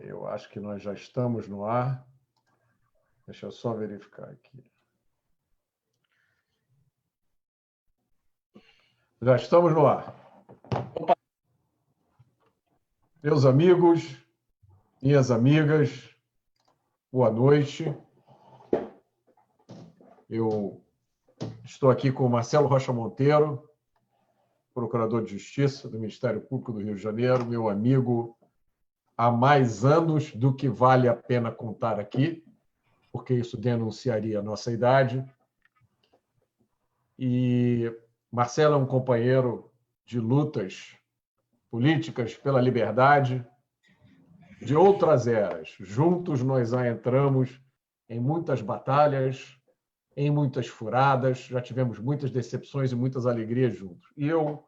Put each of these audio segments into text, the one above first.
Eu acho que nós já estamos no ar. Deixa eu só verificar aqui. Já estamos no ar. Meus amigos, minhas amigas, boa noite. Eu estou aqui com o Marcelo Rocha Monteiro, procurador de Justiça do Ministério Público do Rio de Janeiro, meu amigo há mais anos do que vale a pena contar aqui, porque isso denunciaria a nossa idade. E Marcelo é um companheiro de lutas políticas pela liberdade de outras eras. Juntos nós já entramos em muitas batalhas, em muitas furadas, já tivemos muitas decepções e muitas alegrias juntos. E eu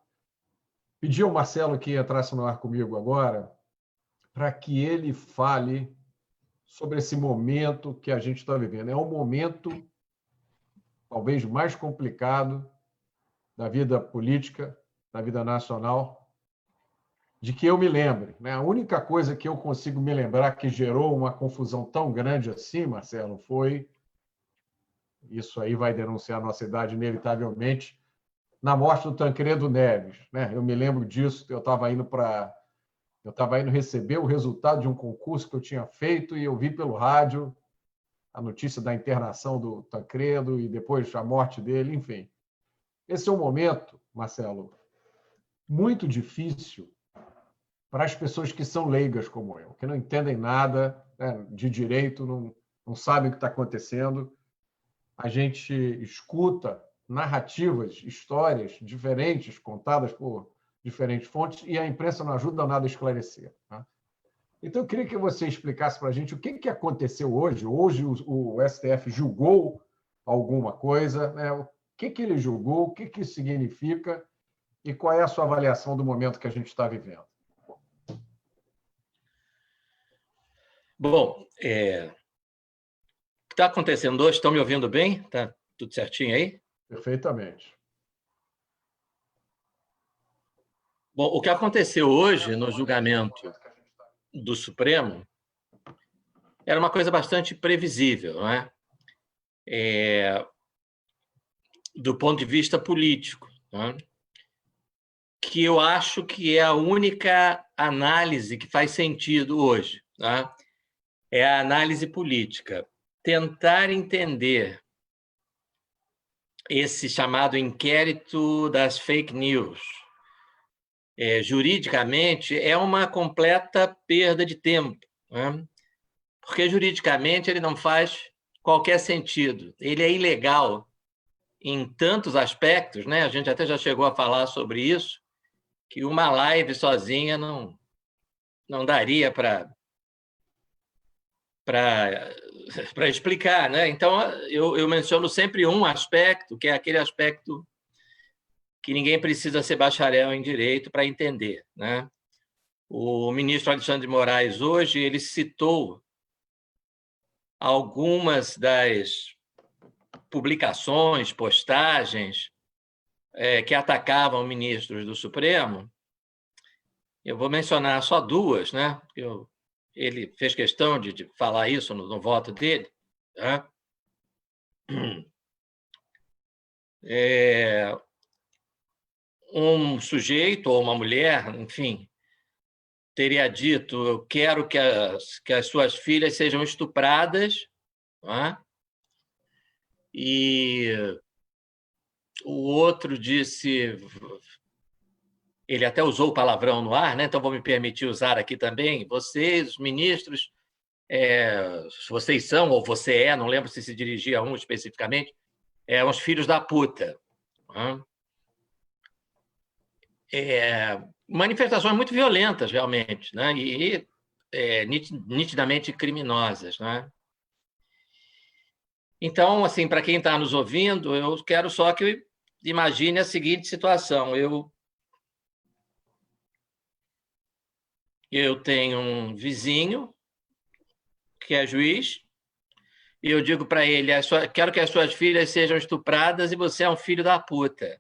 pedi ao Marcelo que entrasse no ar comigo agora para que ele fale sobre esse momento que a gente está vivendo. É um momento talvez mais complicado da vida política, da vida nacional, de que eu me lembre. Né? A única coisa que eu consigo me lembrar que gerou uma confusão tão grande assim, Marcelo, foi, isso aí vai denunciar a nossa idade inevitavelmente, na morte do Tancredo Neves. Né? Eu me lembro disso, eu estava indo receber o resultado de um concurso que eu tinha feito e eu vi pelo rádio a notícia da internação do Tancredo e depois a morte dele, enfim. Esse é um momento, Marcelo, muito difícil para as pessoas que são leigas como eu, que não entendem nada, né, de direito, não sabem o que está acontecendo. A gente escuta narrativas, histórias diferentes, contadas por diferentes fontes, e a imprensa não ajuda nada a esclarecer. Tá? Então, eu queria que você explicasse para a gente o que aconteceu hoje. Hoje o STF julgou alguma coisa, né? O que ele julgou, o que isso significa e qual é a sua avaliação do momento que a gente está vivendo. Bom, o que está acontecendo hoje? Estão me ouvindo bem? Está tudo certinho aí? Perfeitamente. Bom, o que aconteceu hoje no julgamento do Supremo era uma coisa bastante previsível, não é? Do ponto de vista político, não é? Que eu acho que é a única análise que faz sentido hoje, não é? É a análise política. Tentar entender esse chamado inquérito das fake news. Juridicamente, é uma completa perda de tempo, né? Porque juridicamente ele não faz qualquer sentido. Ele é ilegal em tantos aspectos, né? A gente até já chegou a falar sobre isso, que uma live sozinha não daria para explicar, né? Então, eu menciono sempre um aspecto, que é aquele aspecto que ninguém precisa ser bacharel em direito para entender, né? O ministro Alexandre de Moraes, hoje, ele citou algumas das publicações, postagens que atacavam ministros do Supremo. Eu vou mencionar só duas, né? Ele fez questão de falar isso no voto dele. Né? Um sujeito ou uma mulher, enfim, teria dito: eu quero que as suas filhas sejam estupradas, né? E o outro disse, ele até usou o palavrão no ar, né? Então vou me permitir usar aqui também: vocês, os ministros, vocês são, ou você é, não lembro se dirigia a um especificamente, uns filhos da puta. Né? Manifestações muito violentas, realmente, né? E nitidamente criminosas. Né? Então, assim, para quem está nos ouvindo, eu quero só que imagine a seguinte situação. Eu tenho um vizinho que é juiz e eu digo para ele: quero que as suas filhas sejam estupradas e você é um filho da puta.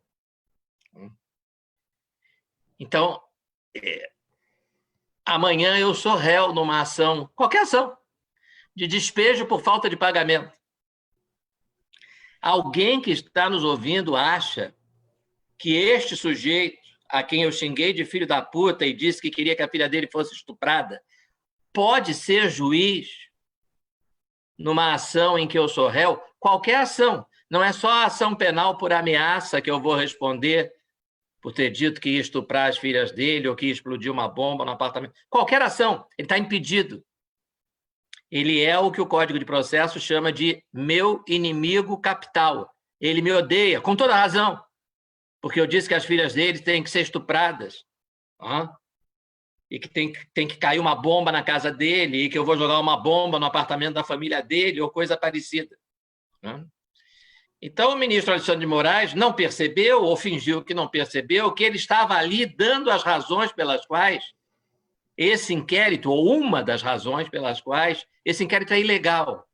Então, amanhã eu sou réu numa ação, qualquer ação, de despejo por falta de pagamento. Alguém que está nos ouvindo acha que este sujeito, a quem eu xinguei de filho da puta e disse que queria que a filha dele fosse estuprada, pode ser juiz numa ação em que eu sou réu? Qualquer ação. Não é só a ação penal por ameaça que eu vou responder por ter dito que ia estuprar as filhas dele ou que ia explodir uma bomba no apartamento. Qualquer ação, ele está impedido. Ele é o que o Código de Processo chama de meu inimigo capital. Ele me odeia, com toda razão, porque eu disse que as filhas dele têm que ser estupradas, e que tem que cair uma bomba na casa dele, e que eu vou jogar uma bomba no apartamento da família dele, ou coisa parecida. Então, o ministro Alexandre de Moraes não percebeu, ou fingiu que não percebeu, que ele estava ali dando as razões pelas quais esse inquérito, ou uma das razões pelas quais esse inquérito é ilegal.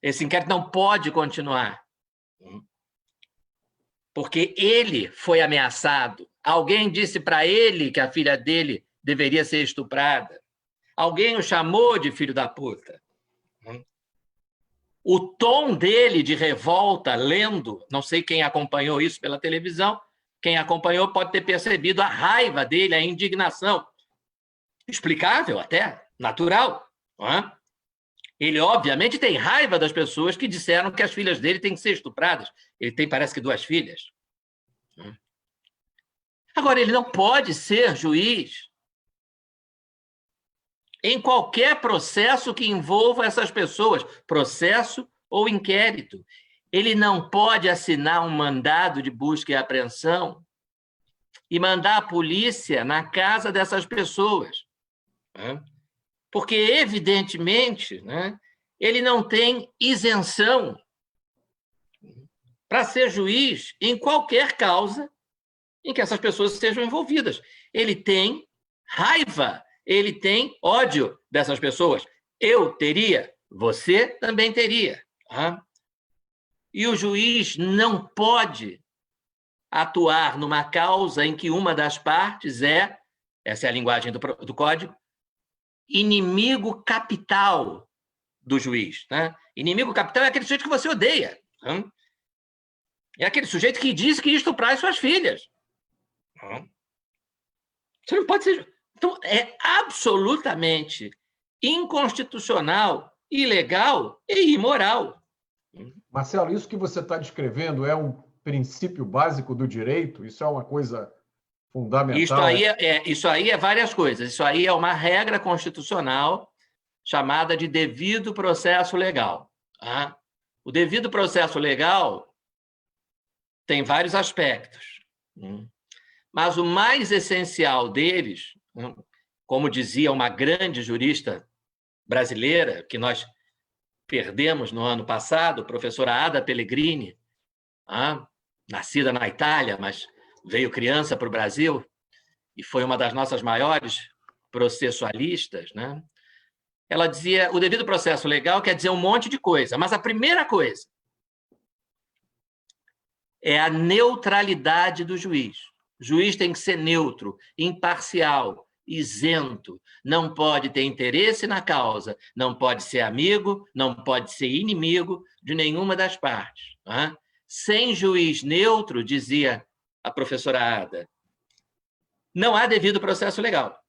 Esse inquérito não pode continuar. Porque ele foi ameaçado. Alguém disse para ele que a filha dele deveria ser estuprada. Alguém o chamou de filho da puta. O tom dele de revolta, lendo, não sei quem acompanhou isso pela televisão, quem acompanhou pode ter percebido a raiva dele, a indignação. Explicável até, natural. Ele, obviamente, tem raiva das pessoas que disseram que as filhas dele têm que ser estupradas. Ele tem, parece que, 2 filhas. Agora, ele não pode ser juiz em qualquer processo que envolva essas pessoas, processo ou inquérito. Ele não pode assinar um mandado de busca e apreensão e mandar a polícia na casa dessas pessoas. Porque, evidentemente, ele não tem isenção para ser juiz em qualquer causa em que essas pessoas sejam envolvidas. Ele tem raiva, ele tem ódio dessas pessoas. Eu teria, você também teria. E o juiz não pode atuar numa causa em que uma das partes essa é a linguagem do Código, inimigo capital do juiz. Inimigo capital é aquele sujeito que você odeia. É aquele sujeito que diz que ia estuprar as suas filhas. Você não pode ser... Então, é absolutamente inconstitucional, ilegal e imoral. Marcelo, isso que você está descrevendo é um princípio básico do direito? Isso é uma coisa fundamental? Isso aí é várias coisas. Isso aí é uma regra constitucional chamada de devido processo legal. O devido processo legal tem vários aspectos. Mas o mais essencial deles, como dizia uma grande jurista brasileira, que nós perdemos no ano passado, a professora Ada Pellegrini, nascida na Itália, mas veio criança para o Brasil e foi uma das nossas maiores processualistas, Ela dizia, o devido processo legal quer dizer um monte de coisa, mas a primeira coisa é a neutralidade do juiz. O juiz tem que ser neutro, imparcial, isento, não pode ter interesse na causa, não pode ser amigo, não pode ser inimigo de nenhuma das partes. Sem juiz neutro, dizia a professora Ada, não há devido processo legal.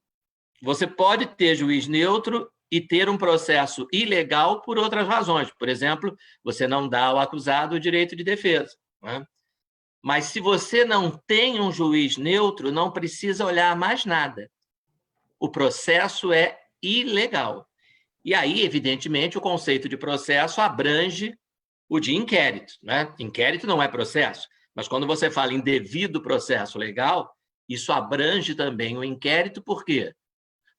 Você pode ter juiz neutro e ter um processo ilegal por outras razões. Por exemplo, você não dá ao acusado o direito de defesa. Mas se você não tem um juiz neutro, não precisa olhar mais nada. O processo é ilegal. E aí, evidentemente, o conceito de processo abrange o de inquérito. Inquérito não é processo, mas quando você fala em devido processo legal, isso abrange também o inquérito. Por quê?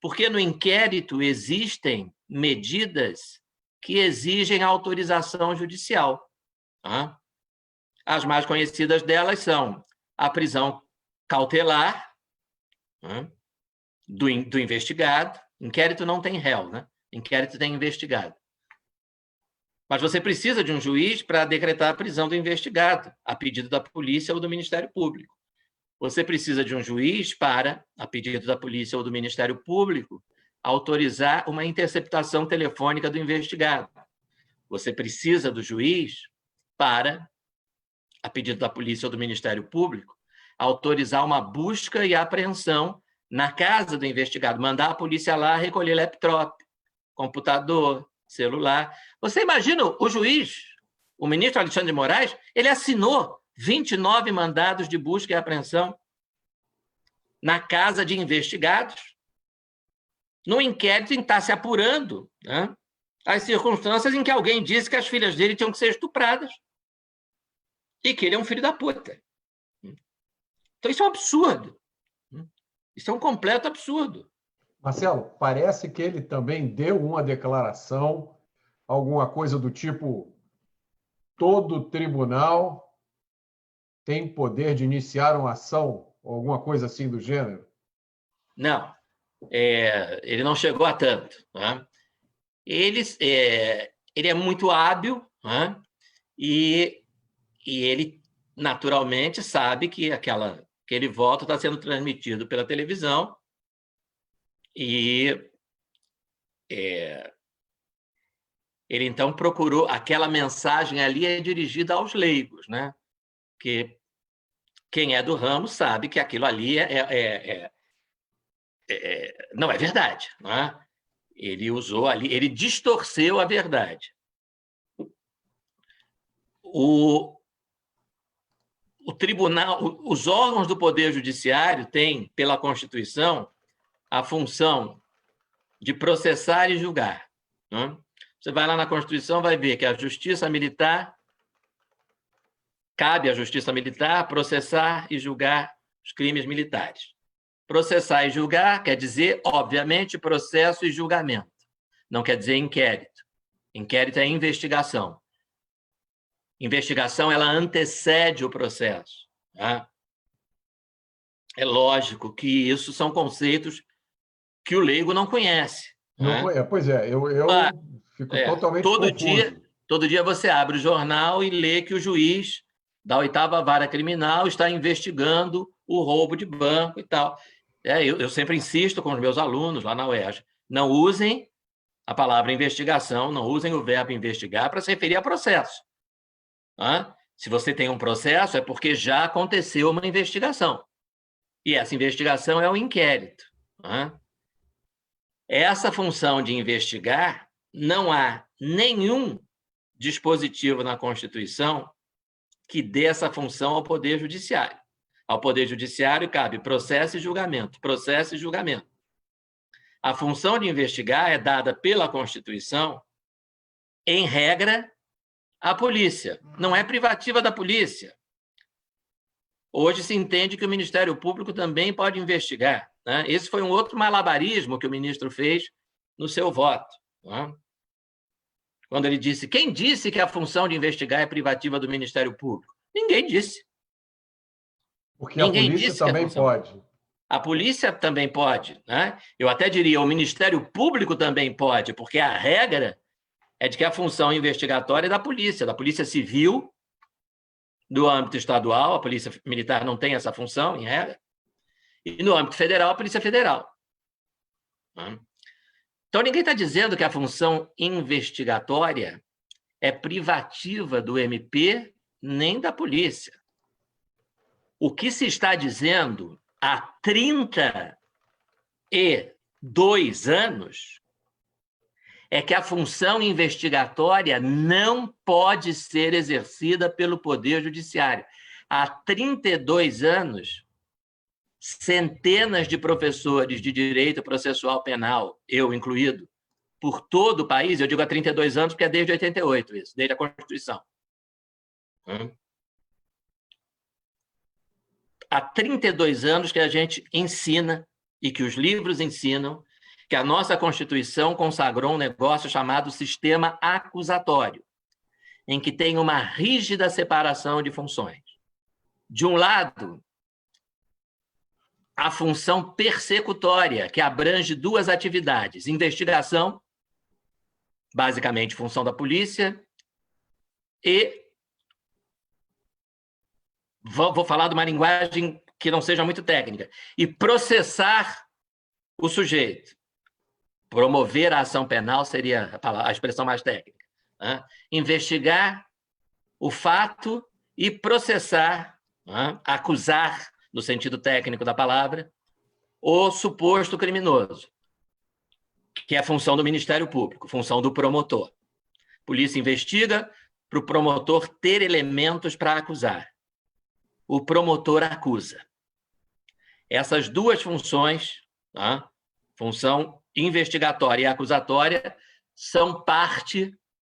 Porque no inquérito existem medidas que exigem autorização judicial. As mais conhecidas delas são a prisão cautelar do investigado. Inquérito não tem réu, Inquérito tem investigado. Mas você precisa de um juiz para decretar a prisão do investigado, a pedido da polícia ou do Ministério Público. você precisa de um juiz para, a pedido da polícia ou do Ministério Público, autorizar uma interceptação telefônica do investigado. Você precisa do juiz para, a pedido da polícia ou do Ministério Público, autorizar uma busca e apreensão na casa do investigado, mandar a polícia lá recolher laptop, computador, celular. Você imagina o juiz, o ministro Alexandre de Moraes, ele assinou 29 mandados de busca e apreensão na casa de investigados, no inquérito em que está se apurando, né, as circunstâncias em que alguém disse que as filhas dele tinham que ser estupradas e que ele é um filho da puta. Então, isso é um absurdo. Isso é um completo absurdo. Marcelo, parece que ele também deu uma declaração, alguma coisa do tipo: todo tribunal tem poder de iniciar uma ação, ou alguma coisa assim do gênero? Não, ele não chegou a tanto. Né? Ele é muito hábil, né? e ele, naturalmente, sabe que aquele voto está sendo transmitido pela televisão e ele, então, procurou... Aquela mensagem ali é dirigida aos leigos, né? Que quem é do ramo sabe que aquilo ali não é verdade. Né? Ele usou ali, ele distorceu a verdade. O tribunal, os órgãos do Poder Judiciário têm, pela Constituição, a função de processar e julgar. Né? Você vai lá na Constituição, vai ver que a Justiça Militar, cabe à Justiça Militar processar e julgar os crimes militares. Processar e julgar quer dizer, obviamente, processo e julgamento. Não quer dizer inquérito. Inquérito é investigação. Investigação, ela antecede o processo. Tá? É lógico que isso são conceitos que o leigo não conhece. Não, Né? pois é, eu fico totalmente confuso. Todo dia você abre o jornal e lê que o juiz da 8ª Vara Criminal está investigando o roubo de banco e tal. Eu sempre insisto com os meus alunos lá na UERJ, não usem a palavra investigação, não usem o verbo investigar para se referir a processo. Se você tem um processo, é porque já aconteceu uma investigação. E essa investigação é um inquérito. Essa função de investigar, não há nenhum dispositivo na Constituição que dê essa função ao Poder Judiciário. Ao Poder Judiciário cabe processo e julgamento, processo e julgamento. A função de investigar é dada pela Constituição, em regra, à polícia. Não é privativa da polícia. Hoje se entende que o Ministério Público também pode investigar. Né? Esse foi um outro malabarismo que o ministro fez no seu voto. Né? Quando ele disse, quem disse que a função de investigar é privativa do Ministério Público? Ninguém disse. Porque a polícia também pode. A polícia também pode. Né? Eu até diria, o Ministério Público também pode, porque a regra é de que a função investigatória é da Polícia Civil, do âmbito estadual, a Polícia Militar não tem essa função, em regra, e no âmbito federal, a Polícia Federal. Então, ninguém está dizendo que a função investigatória é privativa do MP nem da polícia. O que se está dizendo há 32 anos é que a função investigatória não pode ser exercida pelo Poder Judiciário. Há 32 anos, centenas de professores de direito processual penal, eu incluído, por todo o país, eu digo há 32 anos porque é desde 88 isso, desde a Constituição. Há 32 anos que a gente ensina, e que os livros ensinam, que a nossa Constituição consagrou um negócio chamado sistema acusatório, em que tem uma rígida separação de funções. De um lado, a função persecutória, que abrange 2 atividades: investigação, basicamente função da polícia, e vou falar de uma linguagem que não seja muito técnica, e processar o sujeito. Promover a ação penal seria a expressão mais técnica. Né? Investigar o fato e processar, né? Acusar, no sentido técnico da palavra, o suposto criminoso, que é a função do Ministério Público, função do promotor. A polícia investiga para o promotor ter elementos para acusar. O promotor acusa. Essas duas funções, tá? Função investigatória e acusatória, são parte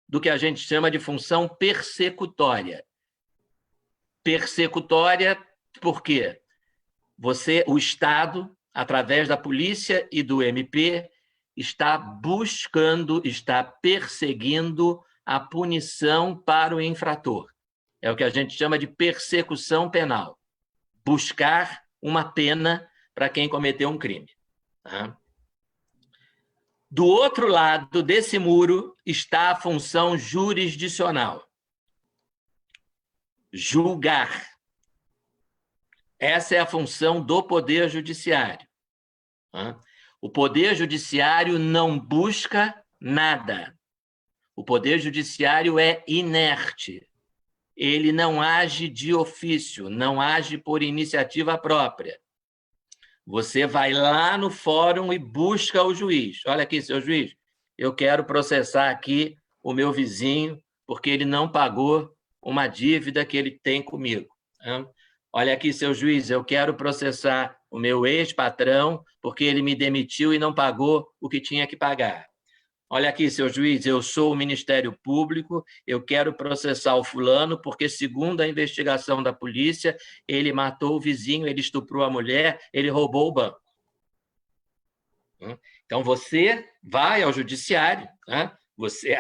do que a gente chama de função persecutória. Persecutória por quê? O Estado, através da polícia e do MP, está buscando, está perseguindo a punição para o infrator. É o que a gente chama de persecução penal. Buscar uma pena para quem cometeu um crime. Tá? Do outro lado desse muro está a função jurisdicional. Julgar. Essa é a função do Poder Judiciário. Tá? O Poder Judiciário não busca nada. O Poder Judiciário é inerte. Ele não age de ofício, não age por iniciativa própria. Você vai lá no fórum e busca o juiz. Olha aqui, seu juiz, eu quero processar aqui o meu vizinho porque ele não pagou uma dívida que ele tem comigo. Olha aqui, seu juiz, eu quero processar o meu ex-patrão porque ele me demitiu e não pagou o que tinha que pagar. Olha aqui, seu juiz, eu sou o Ministério Público, eu quero processar o fulano porque, segundo a investigação da polícia, ele matou o vizinho, ele estuprou a mulher, ele roubou o banco. Então, você vai ao judiciário, né?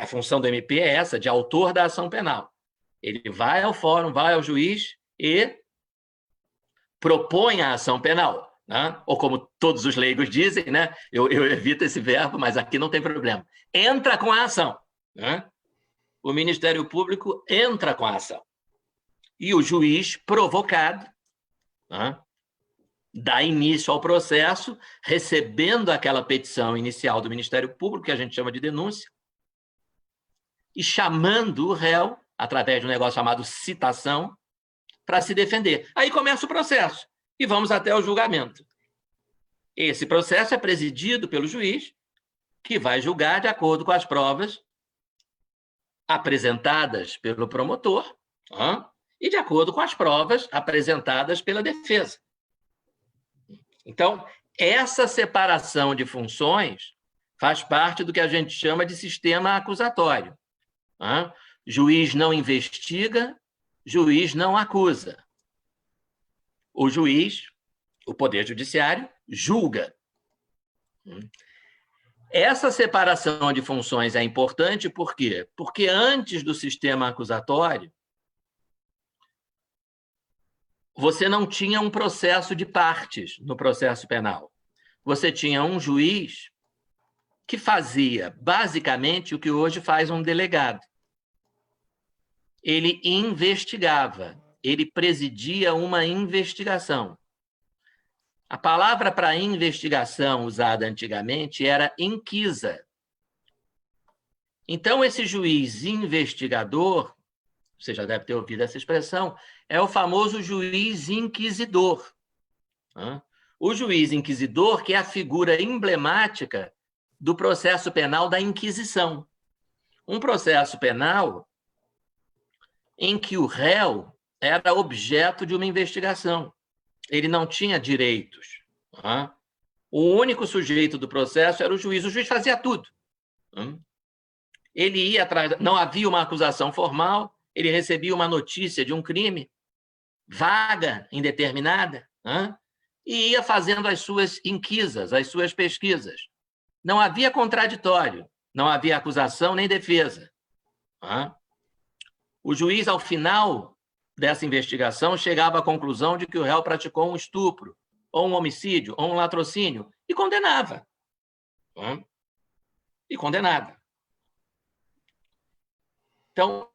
A função do MP é essa, de autor da ação penal. Ele vai ao fórum, vai ao juiz e propõe a ação penal. Né? Ou como todos os leigos dizem, né? Eu evito esse verbo, mas aqui não tem problema. Entra com a ação. Né? O Ministério Público entra com a ação. E o juiz, provocado, né? Dá início ao processo, recebendo aquela petição inicial do Ministério Público, que a gente chama de denúncia, e chamando o réu, através de um negócio chamado citação, para se defender. Aí começa o processo. E vamos até o julgamento. Esse processo é presidido pelo juiz, que vai julgar de acordo com as provas apresentadas pelo promotor, e de acordo com as provas apresentadas pela defesa. Então, essa separação de funções faz parte do que a gente chama de sistema acusatório. Juiz não investiga, juiz não acusa. O juiz, o Poder Judiciário, julga. Essa separação de funções é importante por quê? Porque antes do sistema acusatório, você não tinha um processo de partes no processo penal. Você tinha um juiz que fazia, basicamente, o que hoje faz um delegado. Ele investigava, ele presidia uma investigação. A palavra para investigação usada antigamente era inquisa. Então, esse juiz investigador, você já deve ter ouvido essa expressão, é o famoso juiz inquisidor. O juiz inquisidor, que é a figura emblemática do processo penal da Inquisição. Um processo penal em que o réu era objeto de uma investigação. Ele não tinha direitos. O único sujeito do processo era o juiz. O juiz fazia tudo. Ele ia atrás, não havia uma acusação formal, ele recebia uma notícia de um crime, vaga, indeterminada, e ia fazendo as suas inquisas, as suas pesquisas. Não havia contraditório, não havia acusação nem defesa. O juiz, ao final dessa investigação, chegava à conclusão de que o réu praticou um estupro, ou um homicídio, ou um latrocínio, e condenava. E condenava. Então,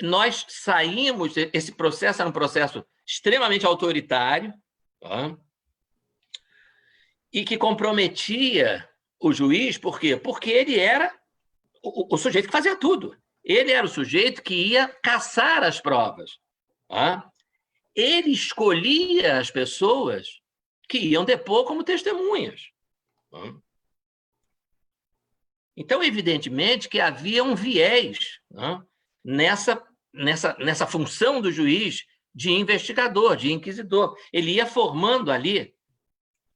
nós saímos, esse processo era um processo extremamente autoritário, Tá? E que comprometia o juiz, por quê? Porque ele era o sujeito que fazia tudo. Ele era o sujeito que ia caçar as provas. Tá? Ele escolhia as pessoas que iam depor como testemunhas. Tá? Então, evidentemente, que havia um viés, né, nessa função do juiz de investigador, de inquisidor. Ele ia formando ali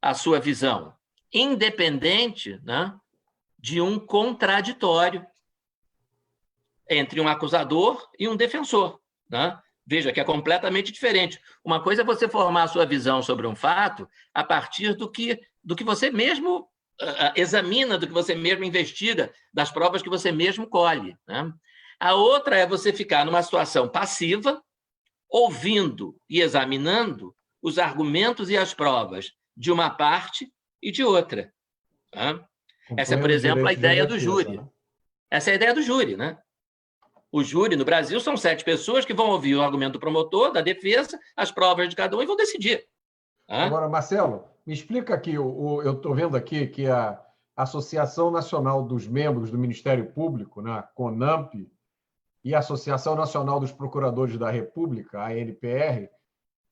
a sua visão, independente, né, de um contraditório entre um acusador e um defensor. Né? Veja que é completamente diferente. Uma coisa é você formar a sua visão sobre um fato a partir do que você mesmo examina, do que você mesmo investiga, das provas que você mesmo colhe. Né? A outra é você ficar numa situação passiva, ouvindo e examinando os argumentos e as provas de uma parte e de outra. Né? Essa é, por exemplo, a ideia do júri. Né? Essa é a ideia do júri. Né? O júri, no Brasil, são 7 pessoas que vão ouvir o argumento do promotor, da defesa, as provas de cada um e vão decidir. Agora, Marcelo, me explica aqui, eu estou vendo aqui que a Associação Nacional dos Membros do Ministério Público, né, a CONAMP, e a Associação Nacional dos Procuradores da República, a ANPR,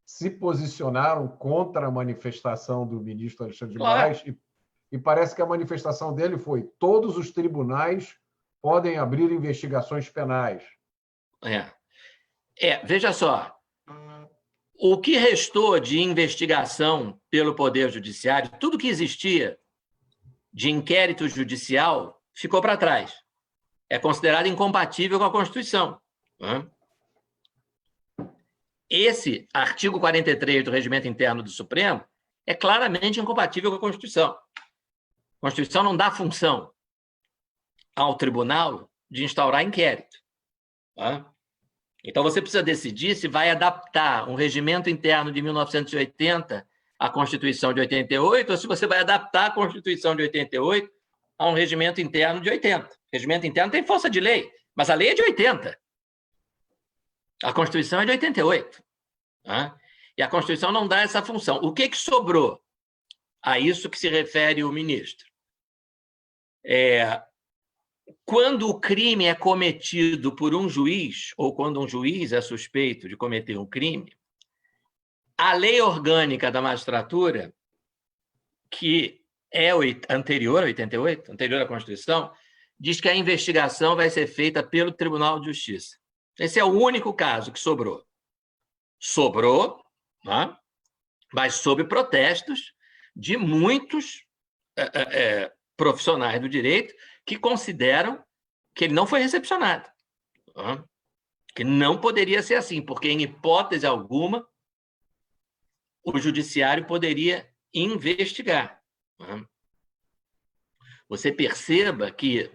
se posicionaram contra a manifestação do ministro Alexandre de Moraes, e parece que a manifestação dele foi: todos os tribunais podem abrir investigações penais. Veja só, o que restou de investigação pelo Poder Judiciário, tudo que existia de inquérito judicial, ficou para trás. É considerado incompatível com a Constituição. Esse artigo 43 do Regimento Interno do Supremo é claramente incompatível com a Constituição. A Constituição não dá função ao tribunal de instaurar inquérito. Então, você precisa decidir se vai adaptar um regimento interno de 1980 à Constituição de 88 ou se você vai adaptar a Constituição de 88 a um regimento interno de 80. O regimento interno tem força de lei, mas a lei é de 80. A Constituição é de 88. E a Constituição não dá essa função. O que sobrou? A isso que se refere o ministro. Quando o crime é cometido por um juiz, ou quando um juiz é suspeito de cometer um crime, a lei orgânica da magistratura, que é anterior a 88, anterior à Constituição, diz que a investigação vai ser feita pelo Tribunal de Justiça. Esse é o único caso que sobrou. Sobrou, né? Mas sob protestos de muitos profissionais do direito que consideram que ele não foi recepcionado. Que não poderia ser assim, porque, em hipótese alguma, o judiciário poderia investigar. Você perceba que,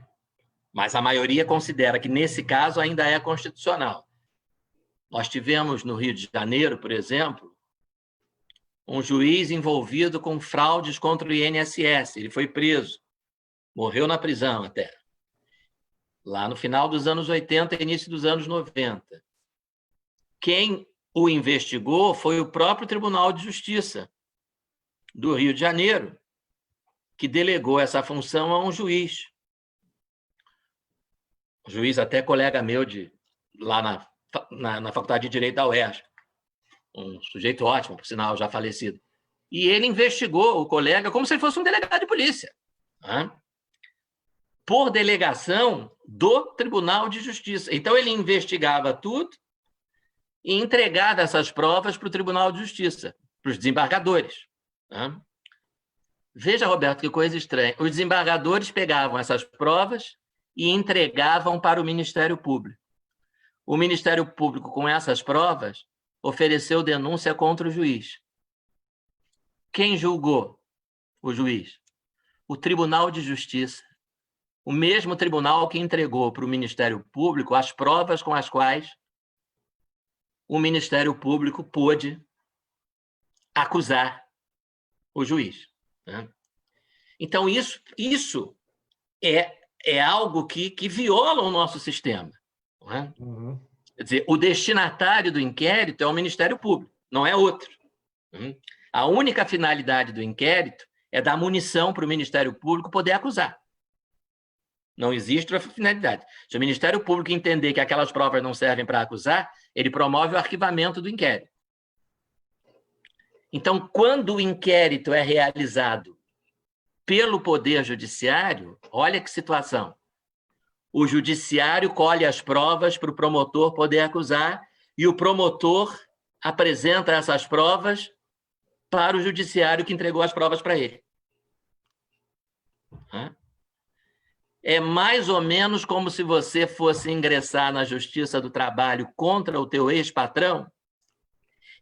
mas a maioria considera que, nesse caso, ainda é constitucional. Nós tivemos, no Rio de Janeiro, por exemplo, um juiz envolvido com fraudes contra o INSS. Ele foi preso. Morreu na prisão até. Lá no final dos anos 80 e início dos anos 90. Quem o investigou foi o próprio Tribunal de Justiça do Rio de Janeiro, que delegou essa função a um juiz. Um juiz até colega meu lá na Faculdade de Direito da UERJ. Um sujeito ótimo, por sinal, já falecido. E ele investigou o colega como se ele fosse um delegado de polícia. Por delegação do Tribunal de Justiça. Então, ele investigava tudo e entregava essas provas para o Tribunal de Justiça, para os desembargadores. Veja, Roberto, que coisa estranha. Os desembargadores pegavam essas provas e entregavam para o Ministério Público. O Ministério Público, com essas provas, ofereceu denúncia contra o juiz. Quem julgou o juiz? O Tribunal de Justiça. O mesmo tribunal que entregou para o Ministério Público as provas com as quais o Ministério Público pôde acusar o juiz. Então, isso é algo que viola o nosso sistema. Quer dizer, o destinatário do inquérito é o Ministério Público, não é outro. A única finalidade do inquérito é dar munição para o Ministério Público poder acusar. Não existe outra finalidade. Se o Ministério Público entender que aquelas provas não servem para acusar, ele promove o arquivamento do inquérito. Então, quando o inquérito é realizado pelo Poder Judiciário, olha que situação. O Judiciário colhe as provas para o promotor poder acusar e o promotor apresenta essas provas para o Judiciário que entregou as provas para ele. É mais ou menos como se você fosse ingressar na Justiça do Trabalho contra o teu ex-patrão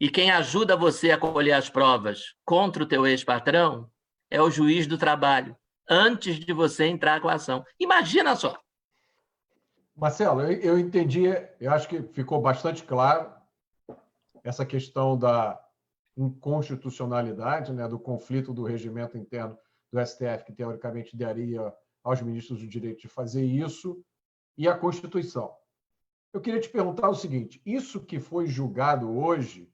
e quem ajuda você a colher as provas contra o teu ex-patrão é o juiz do trabalho, antes de você entrar com a ação. Imagina só. Marcelo, eu entendi, eu acho que ficou bastante claro essa questão da inconstitucionalidade, né, do conflito do regimento interno do STF, que teoricamente daria aos ministros o direito de fazer isso, e a Constituição. Eu queria te perguntar o seguinte: isso que foi julgado hoje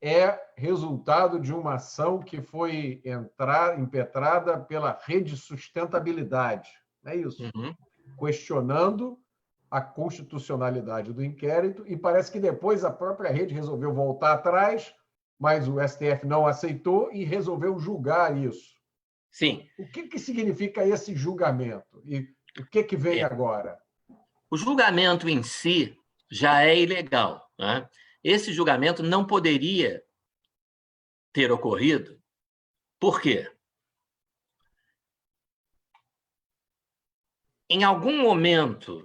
é resultado de uma ação que foi impetrada pela Rede Sustentabilidade, não é isso? Uhum. Questionando a constitucionalidade do inquérito, e parece que depois a própria rede resolveu voltar atrás, mas o STF não aceitou e resolveu julgar isso. Sim. O que significa esse julgamento? E o que vem agora? O julgamento em si já é ilegal, né? Esse julgamento não poderia ter ocorrido. Por quê? Em algum momento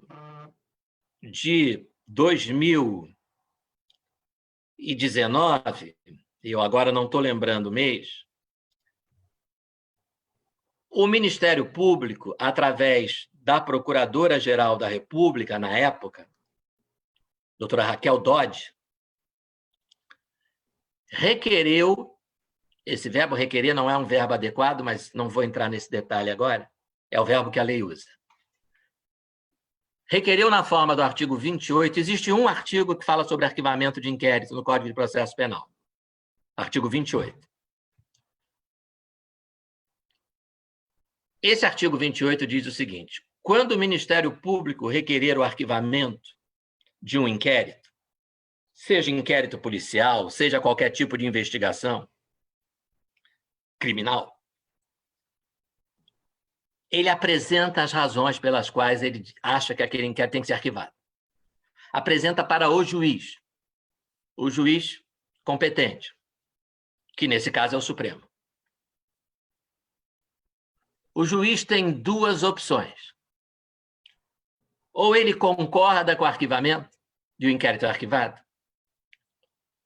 de 2019, eu agora não estou lembrando o mês, o Ministério Público, através da Procuradora-Geral da República, na época, doutora Raquel Dodge, requereu, esse verbo requerer não é um verbo adequado, mas não vou entrar nesse detalhe agora, é o verbo que a lei usa. Requereu na forma do artigo 28, existe um artigo que fala sobre arquivamento de inquérito no Código de Processo Penal. Artigo 28. Esse artigo 28 diz o seguinte: quando o Ministério Público requerer o arquivamento de um inquérito, seja inquérito policial, seja qualquer tipo de investigação criminal, ele apresenta as razões pelas quais ele acha que aquele inquérito tem que ser arquivado. Apresenta para o juiz competente, que nesse caso é o Supremo. O juiz tem duas opções. Ou ele concorda com o arquivamento de um inquérito arquivado,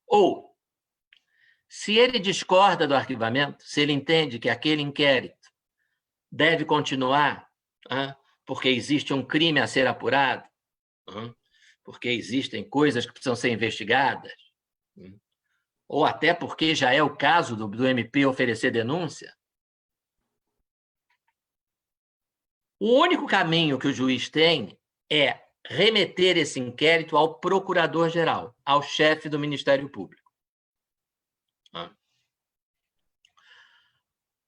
ou, se ele discorda do arquivamento, se ele entende que aquele inquérito deve continuar, porque existe um crime a ser apurado, porque existem coisas que precisam ser investigadas, ou até porque já é o caso do MP oferecer denúncia, o único caminho que o juiz tem é remeter esse inquérito ao procurador-geral, ao chefe do Ministério Público.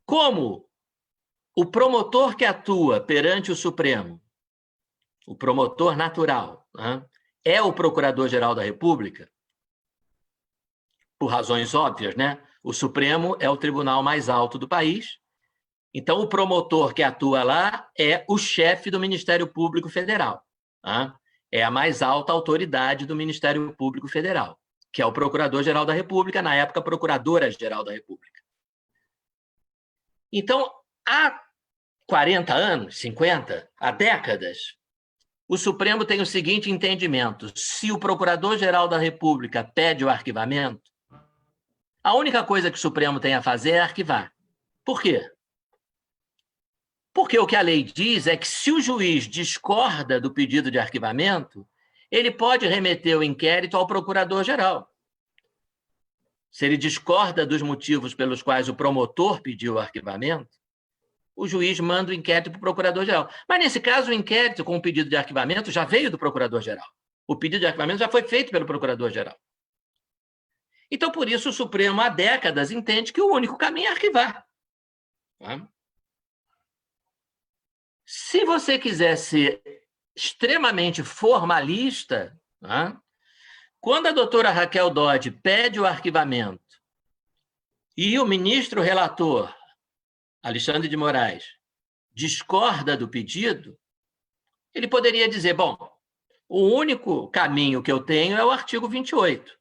Como o promotor que atua perante o Supremo, o promotor natural, é o Procurador-Geral da República, por razões óbvias, né? O Supremo é o tribunal mais alto do país, então o promotor que atua lá é o chefe do Ministério Público Federal. É a mais alta autoridade do Ministério Público Federal, que é o Procurador-Geral da República, na época, Procuradora-Geral da República. Então, há 40 anos, 50, há décadas, o Supremo tem o seguinte entendimento: se o Procurador-Geral da República pede o arquivamento, a única coisa que o Supremo tem a fazer é arquivar. Por quê? Porque o que a lei diz é que, se o juiz discorda do pedido de arquivamento, ele pode remeter o inquérito ao Procurador-Geral. Se ele discorda dos motivos pelos quais o promotor pediu o arquivamento, o juiz manda o inquérito para o Procurador-Geral. Mas, nesse caso, o inquérito com o pedido de arquivamento já veio do Procurador-Geral. O pedido de arquivamento já foi feito pelo Procurador-Geral. Então, por isso, o Supremo, há décadas, entende que o único caminho é arquivar. Tá? Se você quiser ser extremamente formalista, tá? Quando a doutora Raquel Dodge pede o arquivamento e o ministro relator, Alexandre de Moraes, discorda do pedido, ele poderia dizer, bom, o único caminho que eu tenho é o artigo 28,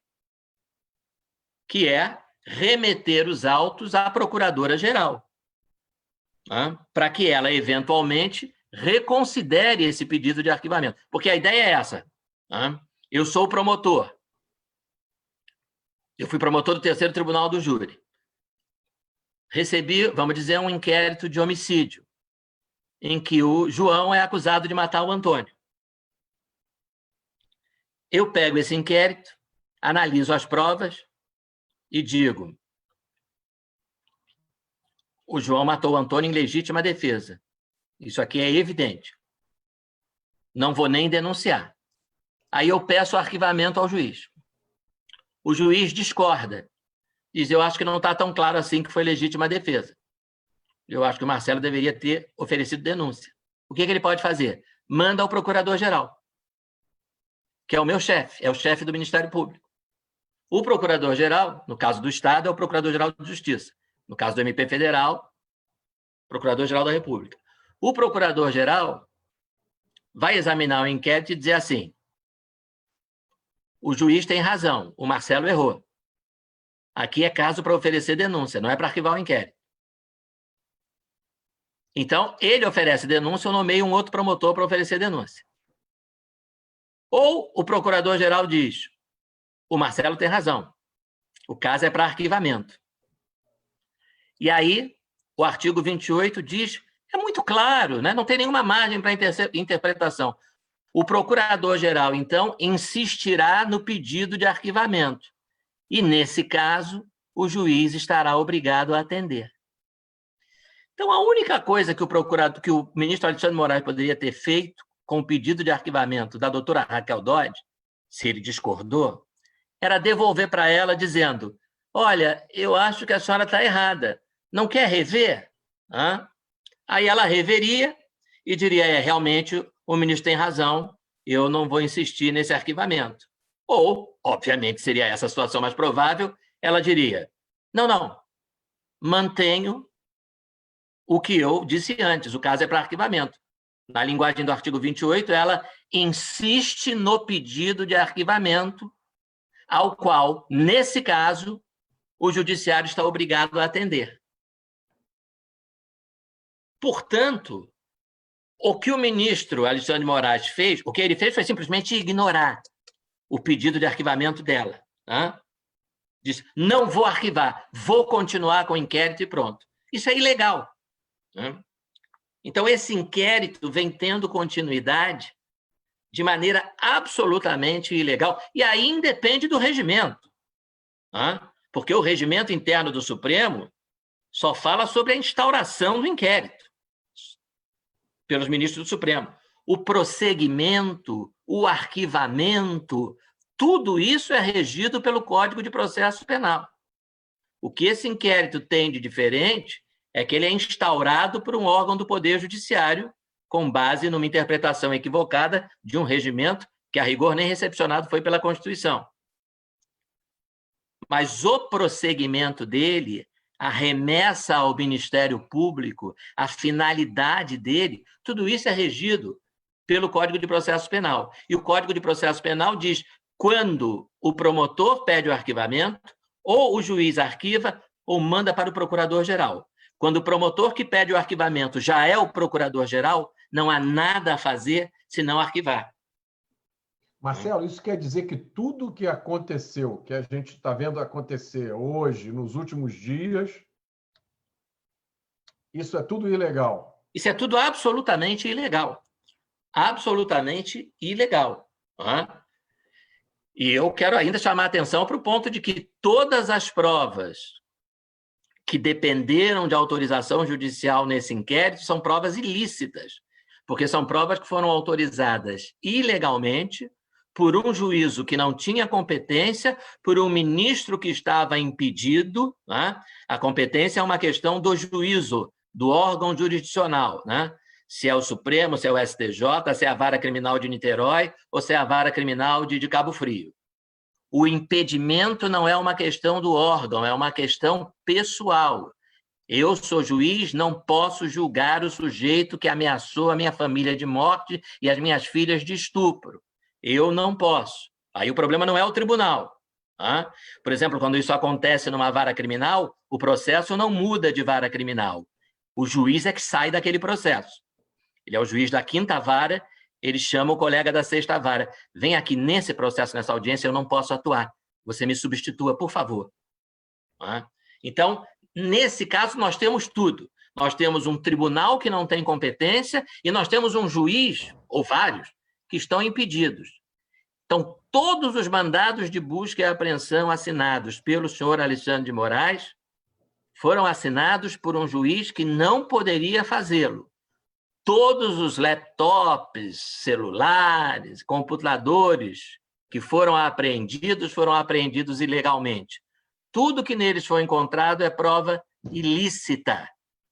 que é remeter os autos à Procuradora-Geral, para que ela, eventualmente, reconsidere esse pedido de arquivamento. Porque a ideia é essa. Eu sou o promotor. Eu fui promotor do Terceiro Tribunal do Júri. Recebi, vamos dizer, um inquérito de homicídio, em que o João é acusado de matar o Antônio. Eu pego esse inquérito, analiso as provas e digo: o João matou o Antônio em legítima defesa. Isso aqui é evidente. Não vou nem denunciar. Aí eu peço arquivamento ao juiz. O juiz discorda. Diz, eu acho que não está tão claro assim que foi legítima defesa. Eu acho que o Marcelo deveria ter oferecido denúncia. O que ele pode fazer? Manda ao procurador-geral, que é o meu chefe, é o chefe do Ministério Público. O procurador-geral, no caso do Estado, é o procurador-geral de Justiça. No caso do MP Federal, procurador-geral da República. O procurador-geral vai examinar o inquérito e dizer assim: o juiz tem razão, o Marcelo errou. Aqui é caso para oferecer denúncia, não é para arquivar o inquérito. Então, ele oferece denúncia, eu nomeio um outro promotor para oferecer denúncia. Ou o procurador-geral diz: o Marcelo tem razão, o caso é para arquivamento. E aí, o artigo 28 diz, é muito claro, né? Não tem nenhuma margem para interpretação. O procurador-geral, então, insistirá no pedido de arquivamento. E, nesse caso, o juiz estará obrigado a atender. Então, a única coisa que o ministro Alexandre de Moraes poderia ter feito com o pedido de arquivamento da doutora Raquel Dodge, se ele discordou, era devolver para ela dizendo: olha, eu acho que a senhora está errada, não quer rever? Aí ela reveria e diria: realmente o ministro tem razão, eu não vou insistir nesse arquivamento. Ou, obviamente, seria essa a situação mais provável, ela diria: não, mantenho o que eu disse antes, o caso é para arquivamento. Na linguagem do artigo 28, ela insiste no pedido de arquivamento, ao qual, nesse caso, o judiciário está obrigado a atender. Portanto, o que o ministro Alexandre de Moraes fez, o que ele fez foi simplesmente ignorar o pedido de arquivamento dela. Disse: não vou arquivar, vou continuar com o inquérito e pronto. Isso é ilegal. Então, esse inquérito vem tendo continuidade de maneira absolutamente ilegal, e aí independe do regimento. Porque o regimento interno do Supremo só fala sobre a instauração do inquérito pelos ministros do Supremo. O prosseguimento, o arquivamento, tudo isso é regido pelo Código de Processo Penal. O que esse inquérito tem de diferente é que ele é instaurado por um órgão do Poder Judiciário com base numa interpretação equivocada de um regimento que, a rigor, nem recepcionado foi pela Constituição. Mas o prosseguimento dele, a remessa ao Ministério Público, a finalidade dele, tudo isso é regido pelo Código de Processo Penal. E o Código de Processo Penal diz: quando o promotor pede o arquivamento, ou o juiz arquiva ou manda para o procurador-geral. Quando o promotor que pede o arquivamento já é o procurador-geral, não há nada a fazer senão arquivar. Marcelo, isso quer dizer que tudo o que aconteceu, que a gente está vendo acontecer hoje, nos últimos dias, isso é tudo ilegal? Isso é tudo absolutamente ilegal. Absolutamente ilegal. E eu quero ainda chamar a atenção para o ponto de que todas as provas que dependeram de autorização judicial nesse inquérito são provas ilícitas, porque são provas que foram autorizadas ilegalmente por um juízo que não tinha competência, por um ministro que estava impedido, né? A competência é uma questão do juízo, do órgão jurisdicional, né? Se é o Supremo, se é o STJ, se é a Vara Criminal de Niterói ou se é a Vara Criminal de Cabo Frio. O impedimento não é uma questão do órgão, é uma questão pessoal. Eu sou juiz, não posso julgar o sujeito que ameaçou a minha família de morte e as minhas filhas de estupro. Eu não posso. Aí o problema não é o tribunal. Tá? Por exemplo, quando isso acontece numa vara criminal, o processo não muda de vara criminal. O juiz é que sai daquele processo. Ele é o juiz da 5ª vara, ele chama o colega da 6ª vara. Vem aqui nesse processo, nessa audiência, eu não posso atuar. Você me substitua, por favor. Tá? Então, nesse caso, nós temos tudo. Nós temos um tribunal que não tem competência e nós temos um juiz, ou vários, que estão impedidos. Então, todos os mandados de busca e apreensão assinados pelo senhor Alexandre de Moraes foram assinados por um juiz que não poderia fazê-lo. Todos os laptops, celulares, computadores que foram apreendidos ilegalmente. Tudo que neles foi encontrado é prova ilícita.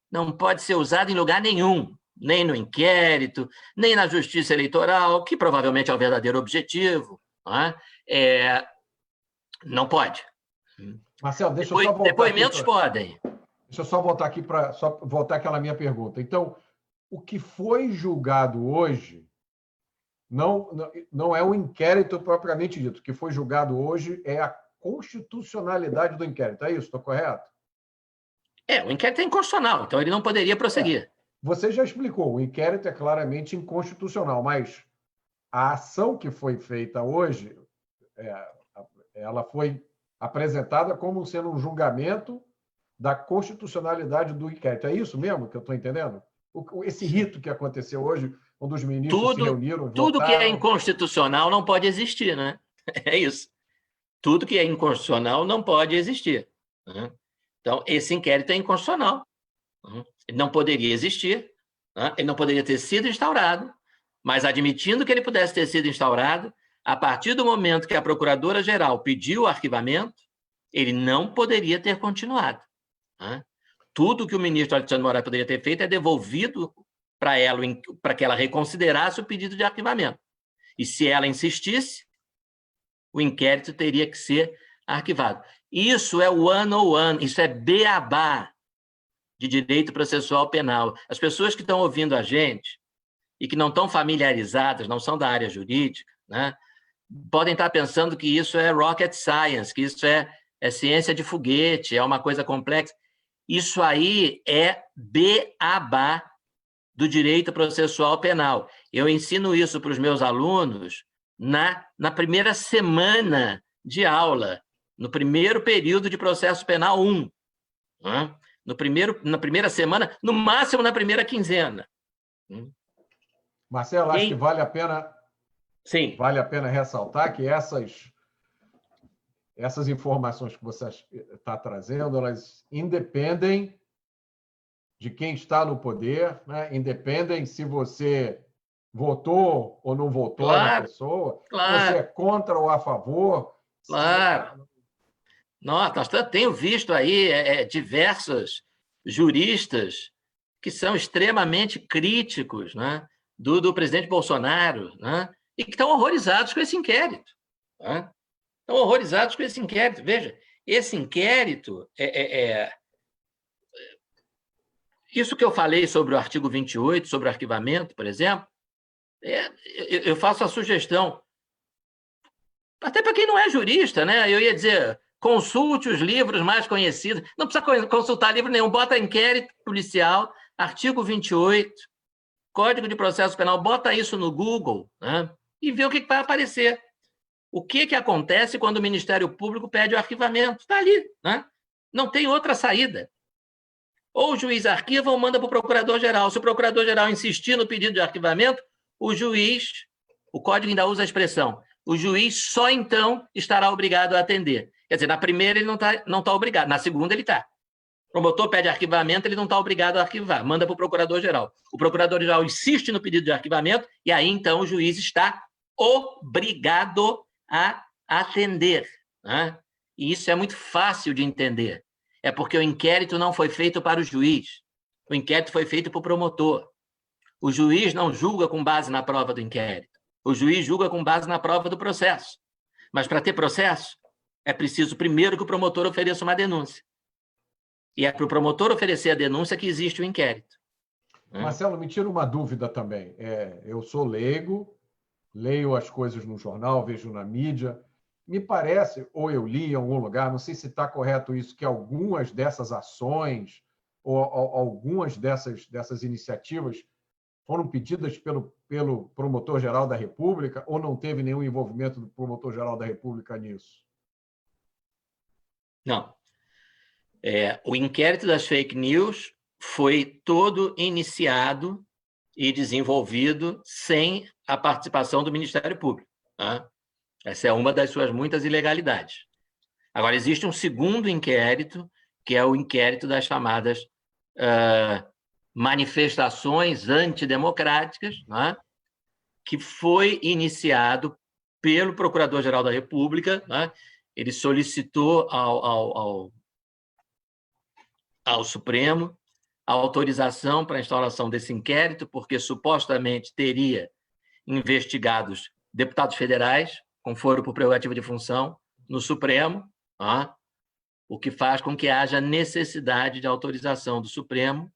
Não pode ser usado em lugar nenhum, nem no inquérito, nem na justiça eleitoral, que provavelmente é o verdadeiro objetivo. Não pode. Marcelo, deixa eu só voltar depoimentos podem. Deixa eu só voltar aqui para voltar àquela minha pergunta. Então, o que foi julgado hoje não é um inquérito propriamente dito. O que foi julgado hoje é a constitucionalidade do inquérito. É isso? Estou correto? O inquérito é inconstitucional, então ele não poderia prosseguir. Você já explicou, o inquérito é claramente inconstitucional, mas a ação que foi feita hoje, ela foi apresentada como sendo um julgamento da constitucionalidade do inquérito. É isso mesmo que eu estou entendendo? Esse rito que aconteceu hoje, onde os ministros se reuniram, tudo votaram... que é inconstitucional não pode existir, né? É isso. Tudo que é inconstitucional não pode existir. Né? Então, esse inquérito é inconstitucional. Ele não poderia existir, né? Ele não poderia ter sido instaurado, mas admitindo que ele pudesse ter sido instaurado, a partir do momento que a Procuradora-Geral pediu o arquivamento, ele não poderia ter continuado. Né? Tudo que o ministro Alexandre de Moraes poderia ter feito é devolvido para ela, para que ela reconsiderasse o pedido de arquivamento. E se ela insistisse, o inquérito teria que ser arquivado. Isso é o 101, isso é beabá de direito processual penal. As pessoas que estão ouvindo a gente e que não estão familiarizadas, não são da área jurídica, né, podem estar pensando que isso é rocket science, que isso é ciência de foguete, é uma coisa complexa. Isso aí é beabá do direito processual penal. Eu ensino isso para os meus alunos na primeira semana de aula, no primeiro período de processo penal 1. Né? Na primeira semana, no máximo na primeira quinzena. Marcelo, acho que vale a pena, sim, vale a pena ressaltar que essas informações que você está trazendo, elas independem de quem está no poder, né? Independem se você votou ou não votou na pessoa, se você é contra ou a favor. Claro. Nossa, tenho visto aí diversos juristas que são extremamente críticos, né, do presidente Bolsonaro, né, e que estão horrorizados com esse inquérito. Né? Estão horrorizados com esse inquérito. Veja, esse inquérito isso que eu falei sobre o artigo 28, sobre o arquivamento, por exemplo, eu faço a sugestão, até para quem não é jurista, né? Eu ia dizer, consulte os livros mais conhecidos, não precisa consultar livro nenhum, bota inquérito policial, artigo 28, Código de Processo Penal, bota isso no Google, né? E vê o que vai aparecer. O que acontece quando o Ministério Público pede o arquivamento? Está ali, né? Não tem outra saída. Ou o juiz arquiva ou manda para o procurador-geral. Se o procurador-geral insistir no pedido de arquivamento, o juiz, o código ainda usa a expressão, o juiz só então estará obrigado a atender. Quer dizer, na primeira ele não está obrigado, na segunda ele está. O promotor pede arquivamento, ele não está obrigado a arquivar, manda para o procurador-geral. O procurador-geral insiste no pedido de arquivamento e aí então o juiz está obrigado a atender, né? E isso é muito fácil de entender. É porque o inquérito não foi feito para o juiz. O inquérito foi feito para o promotor. O juiz não julga com base na prova do inquérito. O juiz julga com base na prova do processo. Mas, para ter processo, é preciso, primeiro, que o promotor ofereça uma denúncia. E é para o promotor oferecer a denúncia que existe o inquérito. Marcelo, me tira uma dúvida também. Eu sou leigo, leio as coisas no jornal, vejo na mídia. Me parece, ou eu li em algum lugar, não sei se está correto isso, que algumas dessas ações ou algumas dessas iniciativas foram pedidas pelo Promotor-Geral da República ou não teve nenhum envolvimento do Promotor-Geral da República nisso? Não. O inquérito das fake news foi todo iniciado e desenvolvido sem a participação do Ministério Público, tá? Essa é uma das suas muitas ilegalidades. Agora, existe um segundo inquérito, que é o inquérito das chamadas manifestações antidemocráticas, né? Que foi iniciado pelo Procurador-Geral da República, né? Ele solicitou ao Supremo a autorização para a instauração desse inquérito, porque supostamente teria investigados deputados federais, com foro por prerrogativa de função, no Supremo, tá? O que faz com que haja necessidade de autorização do Supremo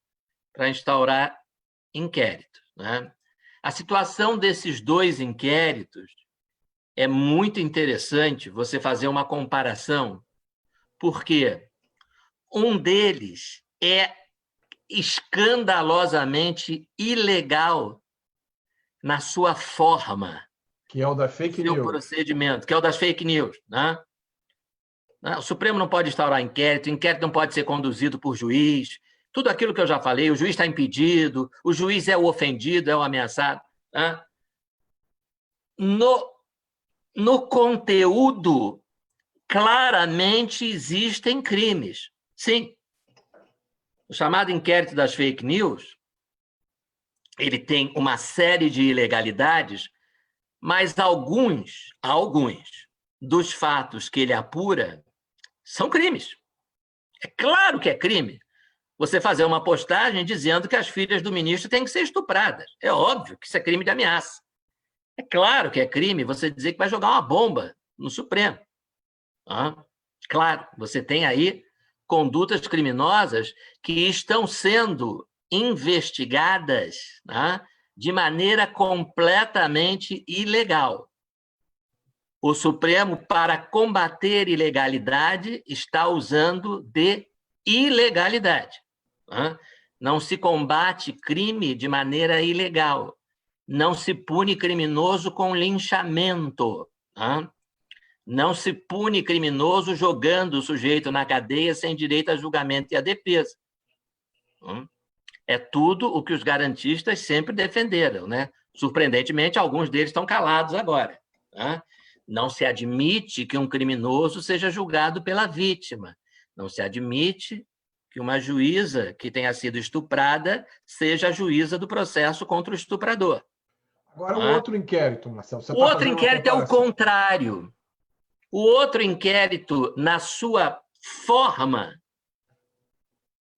para instaurar inquérito, né? A situação desses dois inquéritos é muito interessante você fazer uma comparação, porque um deles é escandalosamente ilegal na sua forma. Que é o da fake news. Procedimento, que é o das fake news, né? O Supremo não pode instaurar inquérito, o inquérito não pode ser conduzido por juiz, tudo aquilo que eu já falei, o juiz está impedido, o juiz é o ofendido, é o ameaçado, né? No conteúdo, claramente existem crimes. Sim. O chamado inquérito das fake news, ele tem uma série de ilegalidades, mas alguns dos fatos que ele apura são crimes. É claro que é crime você fazer uma postagem dizendo que as filhas do ministro têm que ser estupradas. É óbvio que isso é crime de ameaça. É claro que é crime você dizer que vai jogar uma bomba no Supremo. Claro, você tem aí condutas criminosas que estão sendo investigadas, né, de maneira completamente ilegal. O Supremo, para combater ilegalidade, está usando de ilegalidade. Não se combate crime de maneira ilegal. Não se pune criminoso com linchamento. Não se pune criminoso jogando o sujeito na cadeia sem direito a julgamento e a defesa. É tudo o que os garantistas sempre defenderam, né? Surpreendentemente, alguns deles estão calados agora. Não se admite que um criminoso seja julgado pela vítima. Não se admite que uma juíza que tenha sido estuprada seja a juíza do processo contra o estuprador. Agora, o outro inquérito, Marcelo. O outro inquérito é o contrário. O outro inquérito, na sua forma,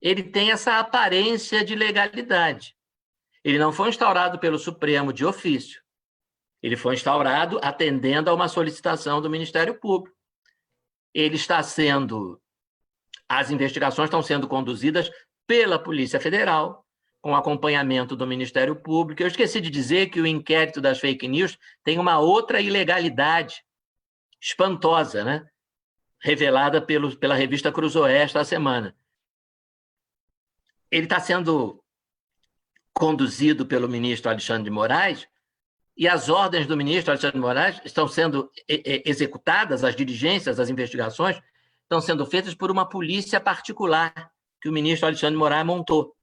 ele tem essa aparência de legalidade. Ele não foi instaurado pelo Supremo de ofício. Ele foi instaurado atendendo a uma solicitação do Ministério Público. As investigações estão sendo conduzidas pela Polícia Federal, com acompanhamento do Ministério Público. Eu esqueci de dizer que o inquérito das fake news tem uma outra ilegalidade espantosa, né? Revelada pela revista Cruzoé esta semana. Ele está sendo conduzido pelo ministro Alexandre de Moraes e as ordens do ministro Alexandre de Moraes estão sendo executadas, as diligências, as investigações, estão sendo feitas por uma polícia particular que o ministro Alexandre de Moraes montou.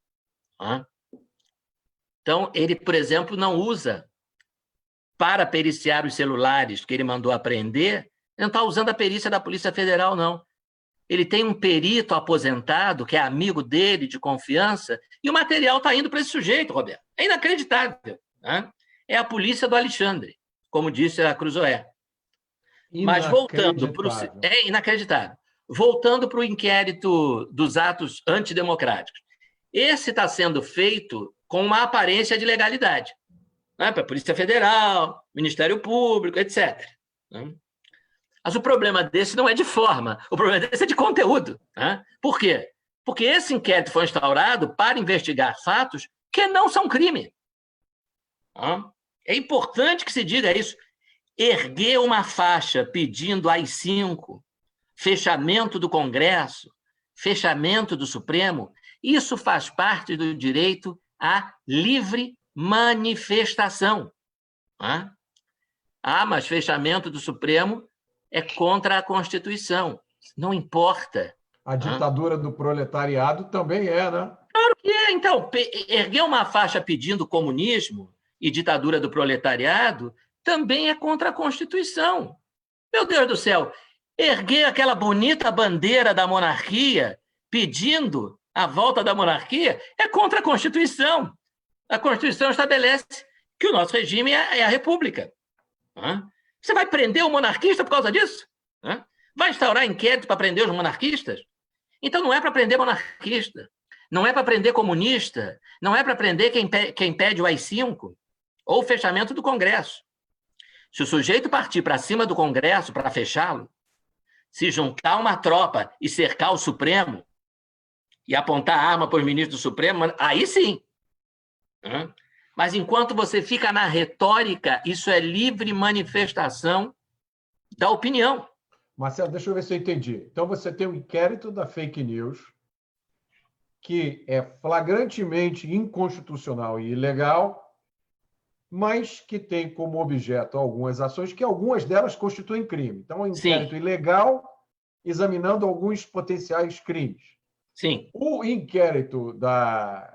Então, ele, por exemplo, não usa para periciar os celulares que ele mandou apreender, ele não está usando a perícia da Polícia Federal, não. Ele tem um perito aposentado, que é amigo dele, de confiança, e o material está indo para esse sujeito, Roberto. É inacreditável. É a polícia do Alexandre, como disse a Cruzoé. Mas voltando para o... É inacreditável. Voltando para o inquérito dos atos antidemocráticos. Esse está sendo feito com uma aparência de legalidade, né? Para a Polícia Federal, Ministério Público, etc. Né? Mas o problema desse não é de forma, o problema desse é de conteúdo. Né? Por quê? Porque esse inquérito foi instaurado para investigar fatos que não são crime. É importante que se diga isso. Erguer uma faixa pedindo AI-5, fechamento do Congresso, fechamento do Supremo, isso faz parte do direito à livre manifestação. Mas fechamento do Supremo é contra a Constituição. Não importa. A ditadura do proletariado também é, né? Claro que é. Então, erguer uma faixa pedindo comunismo e ditadura do proletariado também é contra a Constituição. Meu Deus do céu, erguer aquela bonita bandeira da monarquia pedindo a volta da monarquia é contra a Constituição. A Constituição estabelece que o nosso regime é a República. Você vai prender o monarquista por causa disso? Vai instaurar inquérito para prender os monarquistas? Então não é para prender monarquista, não é para prender comunista, não é para prender quem pede o AI-5 ou o fechamento do Congresso. Se o sujeito partir para cima do Congresso para fechá-lo, se juntar uma tropa e cercar o Supremo e apontar a arma para os ministros do Supremo, aí sim. Mas enquanto você fica na retórica, isso é livre manifestação da opinião. Marcelo, deixa eu ver se eu entendi. Então, você tem um inquérito da fake news que é flagrantemente inconstitucional e ilegal, mas que tem como objeto algumas ações que algumas delas constituem crime. Então, é um inquérito ilegal examinando alguns potenciais crimes. Sim. O inquérito da...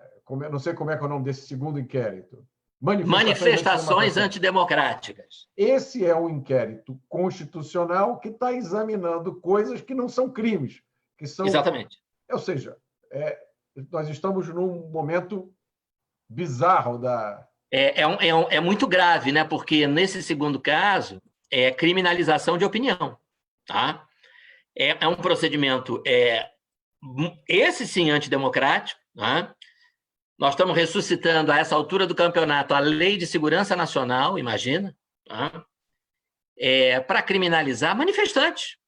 Não sei como é que é o nome desse segundo inquérito. Manifestações antidemocráticas. Esse é um inquérito constitucional que está examinando coisas que não são crimes. Que são... Exatamente. Ou seja, nós estamos num momento bizarro da... É muito grave, né? Porque nesse segundo caso é criminalização de opinião. Tá? É um procedimento, esse sim, antidemocrático. Tá? Nós estamos ressuscitando, a essa altura do campeonato, a Lei de Segurança Nacional, imagina, tá? Para criminalizar manifestantes.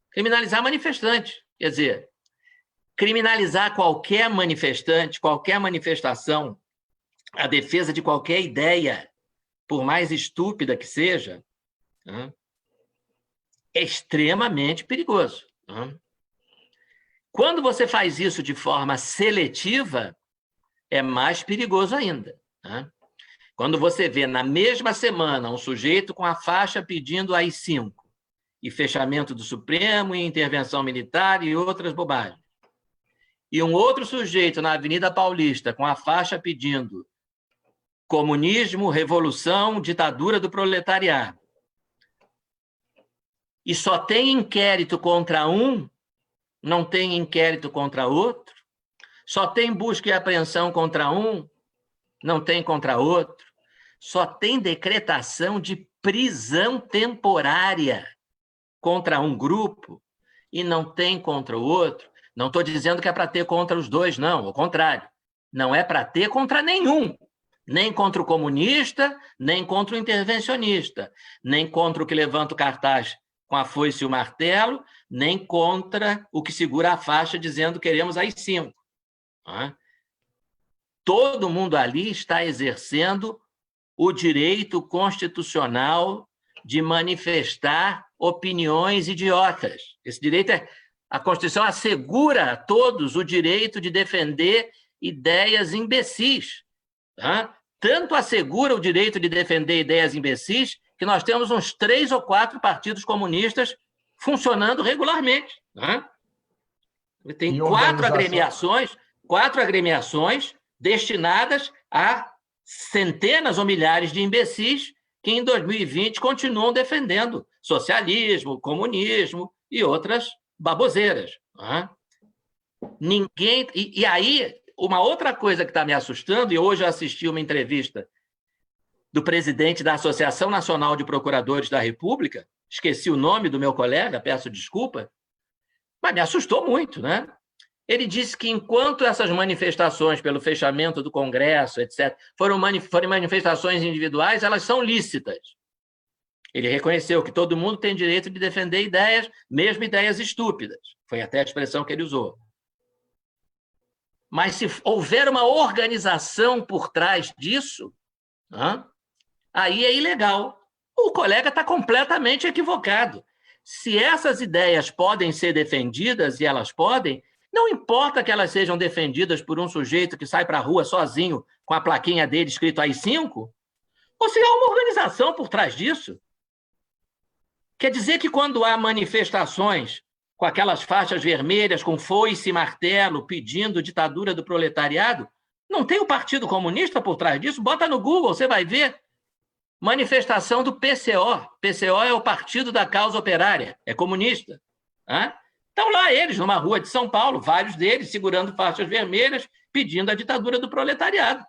Criminalizar manifestantes. Quer dizer, criminalizar qualquer manifestante, qualquer manifestação, a defesa de qualquer ideia, por mais estúpida que seja, tá? É extremamente perigoso. Tá? Quando você faz isso de forma seletiva, é mais perigoso ainda. Né? Quando você vê na mesma semana um sujeito com a faixa pedindo AI-5 e fechamento do Supremo e intervenção militar e outras bobagens, e um outro sujeito na Avenida Paulista com a faixa pedindo comunismo, revolução, ditadura do proletariado, e só tem inquérito contra um, não tem inquérito contra outro, só tem busca e apreensão contra um, não tem contra outro. Só tem decretação de prisão temporária contra um grupo e não tem contra o outro. Não estou dizendo que é para ter contra os dois, não. Ao contrário. Não é para ter contra nenhum. Nem contra o comunista, nem contra o intervencionista. Nem contra o que levanta o cartaz com a foice e o martelo, nem contra o que segura a faixa dizendo queremos AI-5. Todo mundo ali está exercendo o direito constitucional de manifestar opiniões idiotas. Esse direito a Constituição assegura a todos o direito de defender ideias imbecis. Tá? Tanto assegura o direito de defender ideias imbecis que nós temos uns 3 ou 4 partidos comunistas funcionando regularmente. Tá? Tem 4 agremiações destinadas a centenas ou milhares de imbecis que em 2020 continuam defendendo socialismo, comunismo e outras baboseiras. Ninguém... E aí, uma outra coisa que está me assustando, e hoje eu assisti uma entrevista do presidente da Associação Nacional de Procuradores da República, esqueci o nome do meu colega, peço desculpa, mas me assustou muito, né? Ele disse que enquanto essas manifestações pelo fechamento do Congresso, etc., forem manifestações individuais, elas são lícitas. Ele reconheceu que todo mundo tem direito de defender ideias, mesmo ideias estúpidas. Foi até a expressão que ele usou. Mas se houver uma organização por trás disso, aí é ilegal. O colega está completamente equivocado. Se essas ideias podem ser defendidas, e elas podem, não importa que elas sejam defendidas por um sujeito que sai para a rua sozinho com a plaquinha dele escrito AI-5, ou se há uma organização por trás disso. Quer dizer que quando há manifestações com aquelas faixas vermelhas, com foice e martelo, pedindo ditadura do proletariado, não tem o Partido Comunista por trás disso? Bota no Google, você vai ver. Manifestação do PCO. PCO é o Partido da Causa Operária, é comunista. Estão lá eles, numa rua de São Paulo, vários deles segurando faixas vermelhas, pedindo a ditadura do proletariado.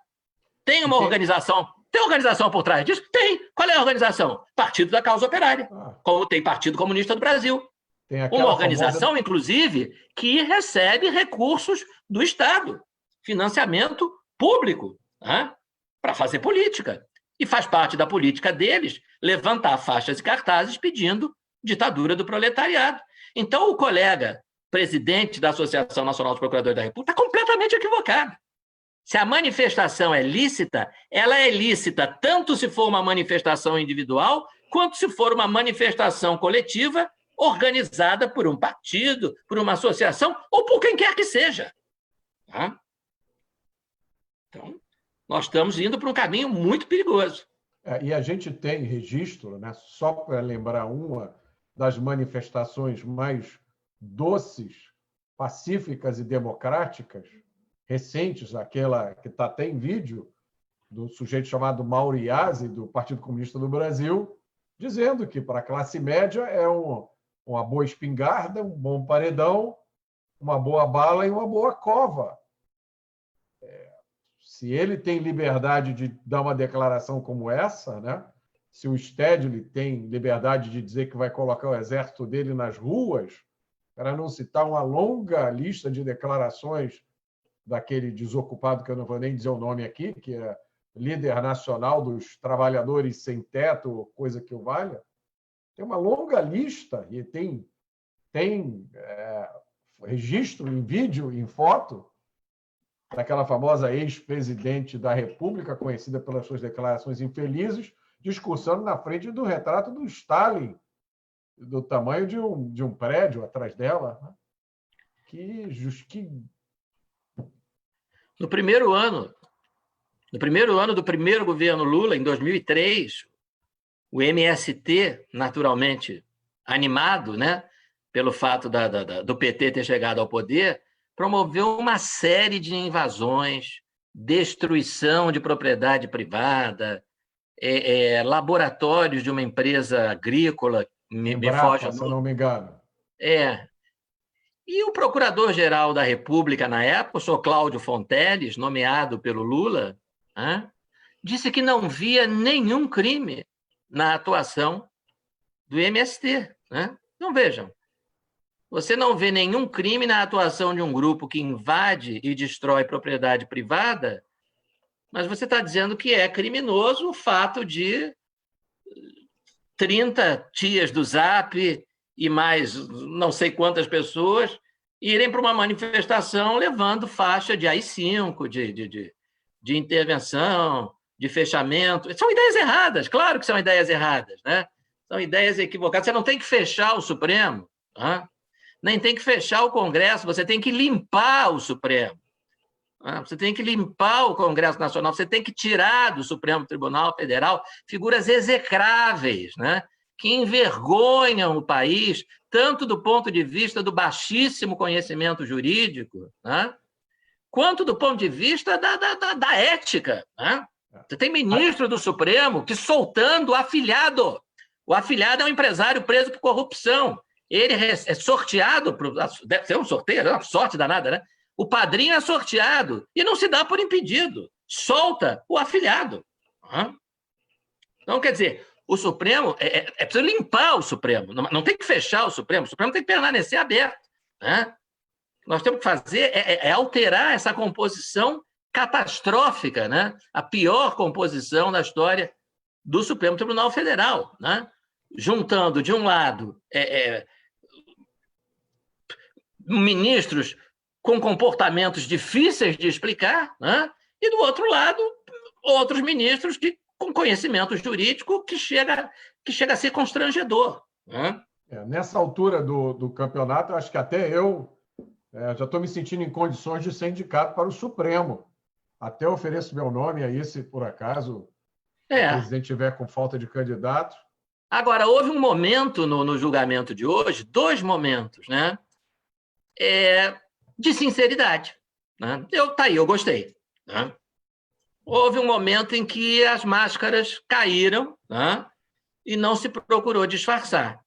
Tem uma organização. Tem organização por trás disso? Tem. Qual é a organização? Partido da Causa Operária, como tem Partido Comunista do Brasil. Uma organização, inclusive, que recebe recursos do Estado, financiamento público, para fazer política. E faz parte da política deles levantar faixas e cartazes pedindo ditadura do proletariado. Então, o colega presidente da Associação Nacional dos Procuradores da República está completamente equivocado. Se a manifestação é lícita, ela é lícita tanto se for uma manifestação individual, quanto se for uma manifestação coletiva organizada por um partido, por uma associação ou por quem quer que seja. Então, nós estamos indo para um caminho muito perigoso. E a gente tem registro, né, só para lembrar uma das manifestações mais doces, pacíficas e democráticas, recentes, aquela que está até em vídeo, do sujeito chamado Mauro Iasi, do Partido Comunista do Brasil, dizendo que para a classe média é uma boa espingarda, um bom paredão, uma boa bala e uma boa cova. Se ele tem liberdade de dar uma declaração como essa, né? Se o Stedley tem liberdade de dizer que vai colocar o exército dele nas ruas, para não citar uma longa lista de declarações daquele desocupado, que eu não vou nem dizer o nome aqui, que é líder nacional dos trabalhadores sem teto, coisa que o valha, tem uma longa lista e tem registro em vídeo, em foto, daquela famosa ex-presidente da República, conhecida pelas suas declarações infelizes, discursando na frente do retrato do Stalin, do tamanho de um prédio atrás dela. No primeiro ano do primeiro governo Lula, em 2003, o MST, naturalmente animado, né, pelo fato do PT ter chegado ao poder, promoveu uma série de invasões, destruição de propriedade privada, laboratórios de uma empresa agrícola, me foge, se não me engano. E o Procurador-Geral da República, na época, o senhor Cláudio Fonteles, nomeado pelo Lula, disse que não via nenhum crime na atuação do MST. Então, vejam, você não vê nenhum crime na atuação de um grupo que invade e destrói propriedade privada, mas você está dizendo que é criminoso o fato de 30 tias do Zap e mais não sei quantas pessoas irem para uma manifestação levando faixa de AI-5, de intervenção, de fechamento. São ideias erradas, claro que são ideias erradas, né? São ideias equivocadas. Você não tem que fechar o Supremo, nem tem que fechar o Congresso, você tem que limpar o Supremo. Você tem que limpar o Congresso Nacional, você tem que tirar do Supremo Tribunal Federal figuras execráveis, né, que envergonham o país, tanto do ponto de vista do baixíssimo conhecimento jurídico, né, quanto do ponto de vista da ética. Né? Você tem ministro do Supremo que soltando o afilhado. O afilhado é um empresário preso por corrupção. Ele é sorteado, deve ser um sorteio, é uma sorte danada, né? O padrinho é sorteado e não se dá por impedido. Solta o afilhado. Então, quer dizer, o Supremo, é preciso limpar o Supremo, não tem que fechar o Supremo tem que permanecer aberto. Né? Nós temos que fazer alterar essa composição catastrófica, né? A pior composição da história do Supremo Tribunal Federal, né? Juntando, de um lado, ministros com comportamentos difíceis de explicar, né? E, do outro lado, outros ministros com conhecimento jurídico que chega a ser constrangedor. Né? Nessa altura do campeonato, eu acho que até eu já estou me sentindo em condições de ser indicado para o Supremo. Até ofereço meu nome aí, se por acaso o presidente estiver com falta de candidato. Agora, houve um momento no julgamento de hoje, 2 momentos, né? De sinceridade. Né? Eu gostei. Né? Houve um momento em que as máscaras caíram, né? E não se procurou disfarçar.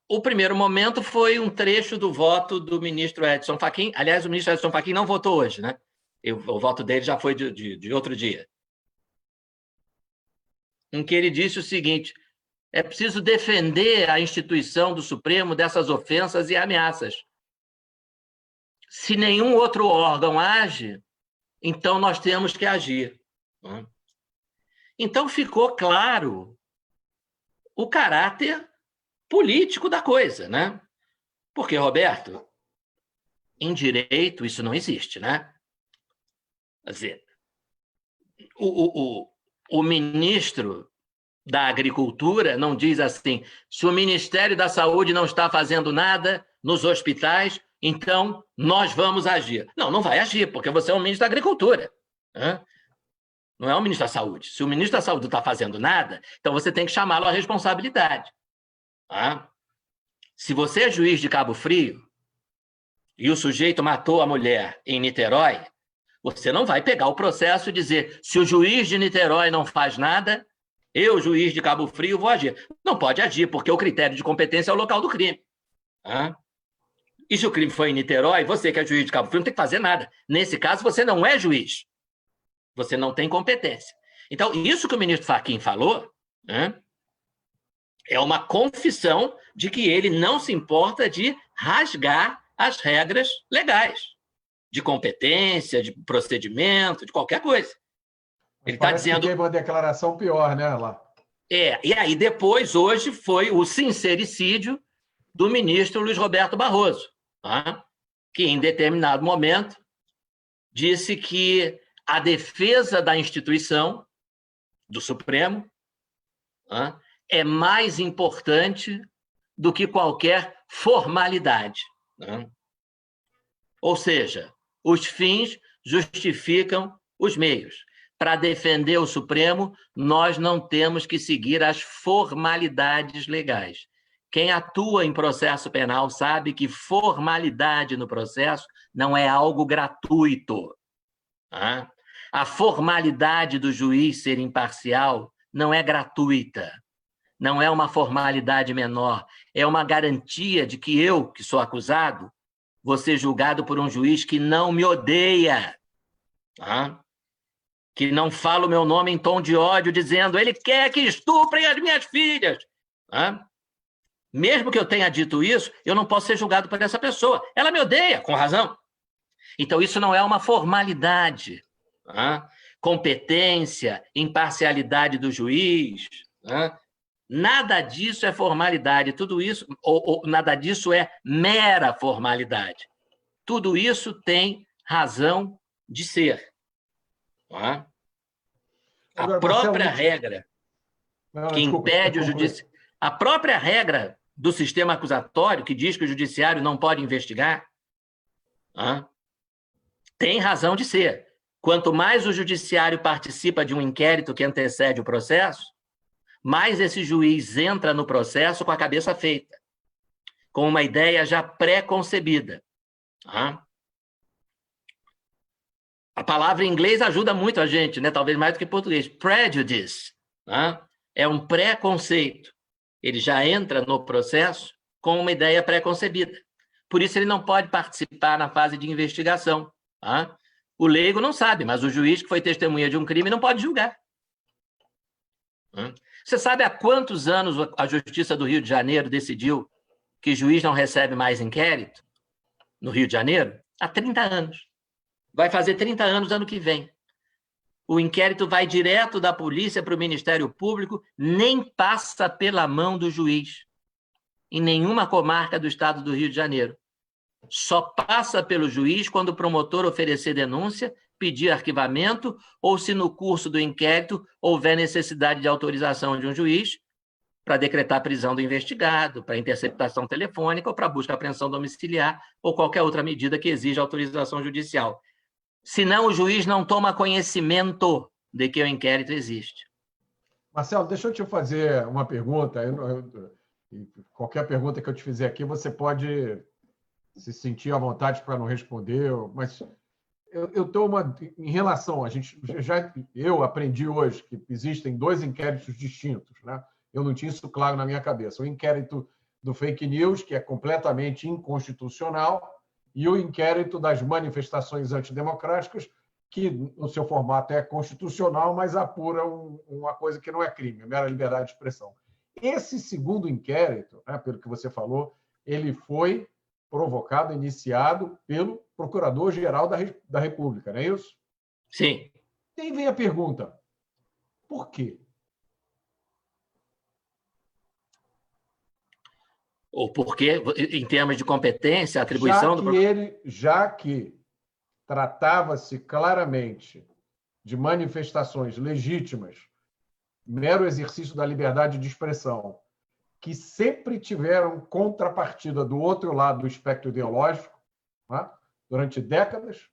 O primeiro momento foi um trecho do voto do ministro Edson Fachin. Aliás, o ministro Edson Fachin não votou hoje, né? O voto dele já foi de outro dia. Em que ele disse o seguinte: é preciso defender a instituição do Supremo dessas ofensas e ameaças. Se nenhum outro órgão age, então nós temos que agir. Então ficou claro o caráter político da coisa, né? Porque, Roberto, em direito isso não existe, né? Quer dizer, o ministro da Agricultura não diz assim: se o Ministério da Saúde não está fazendo nada nos hospitais, então nós vamos agir. Não vai agir, porque você é o ministro da Agricultura. Né? Não é o ministro da Saúde. Se o ministro da Saúde não está fazendo nada, então você tem que chamá-lo à responsabilidade. Tá? Se você é juiz de Cabo Frio e o sujeito matou a mulher em Niterói, você não vai pegar o processo e dizer: se o juiz de Niterói não faz nada, eu, juiz de Cabo Frio, vou agir. Não pode agir, porque o critério de competência é o local do crime. Tá? E se o crime foi em Niterói, você que é juiz de Cabo Frio não tem que fazer nada. Nesse caso, você não é juiz. Você não tem competência. Então, isso que o ministro Fachin falou, né, é uma confissão de que ele não se importa de rasgar as regras legais, de competência, de procedimento, de qualquer coisa. Ele está dizendo... que teve uma declaração pior, né, lá? E aí depois, hoje, foi o sincericídio do ministro Luiz Roberto Barroso, tá? Que, em determinado momento, disse que a defesa da instituição do Supremo é mais importante do que qualquer formalidade. Ou seja, os fins justificam os meios. Para defender o Supremo, nós não temos que seguir as formalidades legais. Quem atua em processo penal sabe que formalidade no processo não é algo gratuito. A formalidade do juiz ser imparcial não é gratuita, não é uma formalidade menor, é uma garantia de que eu, que sou acusado, vou ser julgado por um juiz que não me odeia, que não fala o meu nome em tom de ódio, dizendo: ele quer que estuprem as minhas filhas. Mesmo que eu tenha dito isso, eu não posso ser julgado por essa pessoa. Ela me odeia, com razão. Então, isso não é uma formalidade. Competência, imparcialidade do juiz, nada disso é formalidade, tudo isso, ou nada disso é mera formalidade. Tudo isso tem razão de ser. A própria regra que impede o judiciário, a própria regra do sistema acusatório, que diz que o judiciário não pode investigar, tem razão de ser. Quanto mais o judiciário participa de um inquérito que antecede o processo, mais esse juiz entra no processo com a cabeça feita, com uma ideia já pré-concebida. A palavra em inglês ajuda muito a gente, né? Talvez mais do que em português. Prejudice é um preconceito. Ele já entra no processo com uma ideia pré-concebida. Por isso, ele não pode participar na fase de investigação. O leigo não sabe, mas o juiz que foi testemunha de um crime não pode julgar. Você sabe há quantos anos a Justiça do Rio de Janeiro decidiu que juiz não recebe mais inquérito no Rio de Janeiro? Há 30 anos. Vai fazer 30 anos ano que vem. O inquérito vai direto da polícia para o Ministério Público, nem passa pela mão do juiz, em nenhuma comarca do estado do Rio de Janeiro. Só passa pelo juiz quando o promotor oferecer denúncia, pedir arquivamento, ou se no curso do inquérito houver necessidade de autorização de um juiz para decretar a prisão do investigado, para interceptação telefônica, ou para busca e apreensão domiciliar, ou qualquer outra medida que exija autorização judicial. Senão, o juiz não toma conhecimento de que o inquérito existe. Marcelo, deixa eu te fazer uma pergunta. Qualquer pergunta que eu te fizer aqui, você pode se sentir à vontade para não responder, mas eu estou em relação a gente eu aprendi hoje que existem 2 inquéritos distintos, né? Eu não tinha isso claro na minha cabeça. O inquérito do fake news, que é completamente inconstitucional, e o inquérito das manifestações antidemocráticas, que no seu formato é constitucional, mas apura uma coisa que não é crime, é mera liberdade de expressão. Esse segundo inquérito, né, pelo que você falou, ele foi provocado, iniciado pelo Procurador-Geral da República, não é isso? Sim. E aí vem a pergunta, por quê? Ou porque, em termos de competência, atribuição Já que tratava-se claramente de manifestações legítimas, mero exercício da liberdade de expressão, que sempre tiveram contrapartida do outro lado do espectro ideológico, né, durante décadas,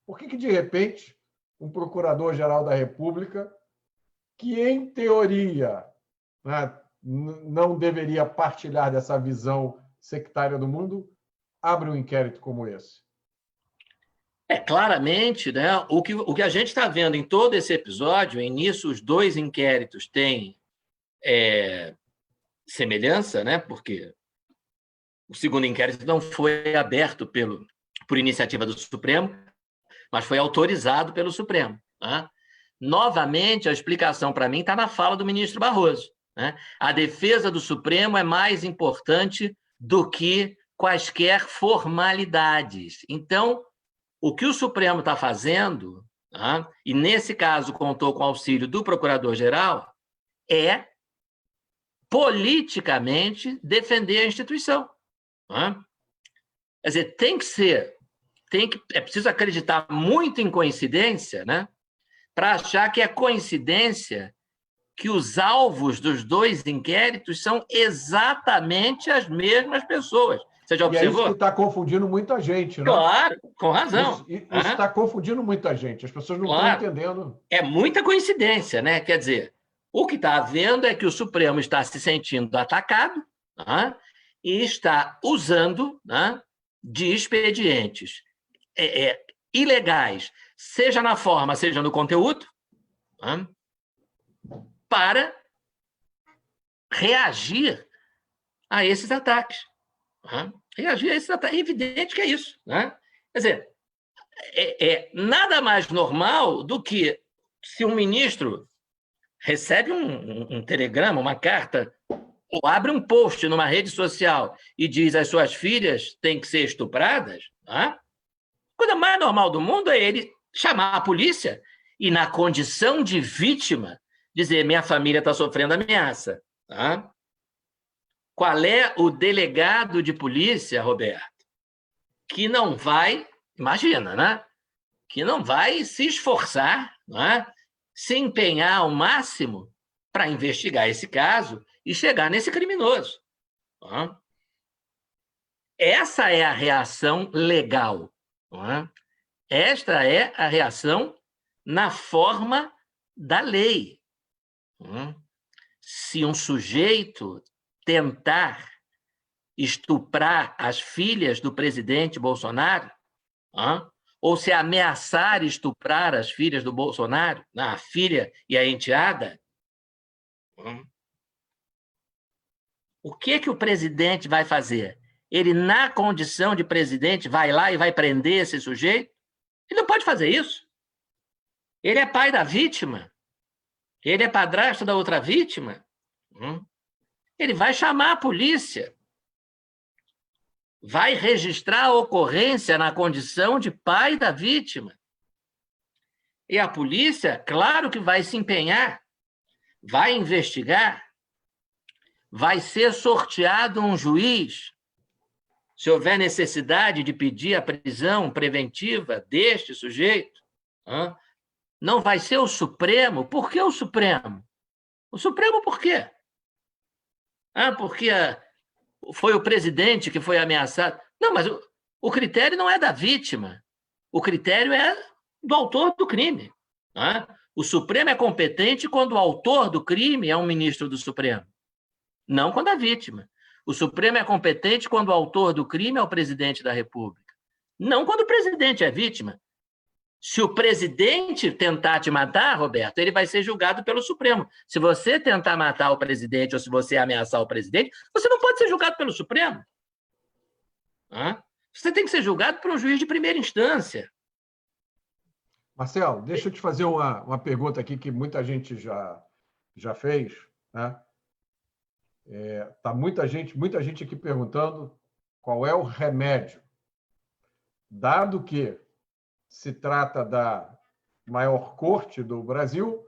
por que, de repente, um procurador-geral da República, que, em teoria, né, não deveria partilhar dessa visão sectária do mundo, abre um inquérito como esse? Claramente, né, o que a gente está vendo em todo esse episódio, nisso os 2 inquéritos têm semelhança, né, porque o segundo inquérito não foi aberto por iniciativa do Supremo, mas foi autorizado pelo Supremo. Né? Novamente, a explicação para mim está na fala do ministro Barroso. Né? A defesa do Supremo é mais importante do que quaisquer formalidades. Então, o que o Supremo está fazendo, tá? E nesse caso contou com o auxílio do Procurador-Geral, é politicamente defender a instituição. Tá? Quer dizer, é preciso acreditar muito em coincidência, né? Para achar que é coincidência que os alvos dos 2 inquéritos são exatamente as mesmas pessoas. Você já observou? E é isso que está confundindo muita gente, né? Claro, com razão. Isso está confundindo muita gente. As pessoas não estão entendendo. É muita coincidência, né? Quer dizer, o que está havendo é que o Supremo está se sentindo atacado, né? E está usando, né, de expedientes ilegais, seja na forma, seja no conteúdo, né, para reagir a esses ataques. Né? Reagir a esses ataques. É evidente que é isso. Né? Quer dizer, nada mais normal do que se um ministro recebe um telegrama, uma carta, ou abre um post numa rede social e diz as suas filhas têm que ser estupradas, tá? A coisa mais normal do mundo é ele chamar a polícia e, na condição de vítima, dizer: minha família está sofrendo ameaça. Tá? Qual é o delegado de polícia, Roberto, que não vai, imagina, né? Que não vai se esforçar, né? Se empenhar ao máximo para investigar esse caso e chegar nesse criminoso. Tá? Essa é a reação legal. Tá? Esta é a reação na forma da lei. Se um sujeito tentar estuprar as filhas do presidente Bolsonaro, ou se ameaçar estuprar as filhas do Bolsonaro, a filha e a enteada, o que o presidente vai fazer? Ele, na condição de presidente, vai lá e vai prender esse sujeito? Ele não pode fazer isso. Ele é pai da vítima. Ele é padrasto da outra vítima? Ele vai chamar a polícia. Vai registrar a ocorrência na condição de pai da vítima. E a polícia, claro que vai se empenhar, vai investigar, vai ser sorteado um juiz, se houver necessidade de pedir a prisão preventiva deste sujeito. Não vai ser o Supremo. Por que o Supremo? O Supremo por quê? Porque foi o presidente que foi ameaçado. Não, mas o critério não é da vítima. O critério é do autor do crime. O Supremo é competente quando o autor do crime é um ministro do Supremo, não quando a vítima. O Supremo é competente quando o autor do crime é o presidente da República, não quando o presidente é vítima. Se o presidente tentar te matar, Roberto, ele vai ser julgado pelo Supremo. Se você tentar matar o presidente ou se você ameaçar o presidente, você não pode ser julgado pelo Supremo. Você tem que ser julgado por um juiz de primeira instância. Marcelo, deixa eu te fazer uma pergunta aqui que muita gente já fez. Tá muita gente aqui perguntando qual é o remédio. Dado que se trata da maior corte do Brasil,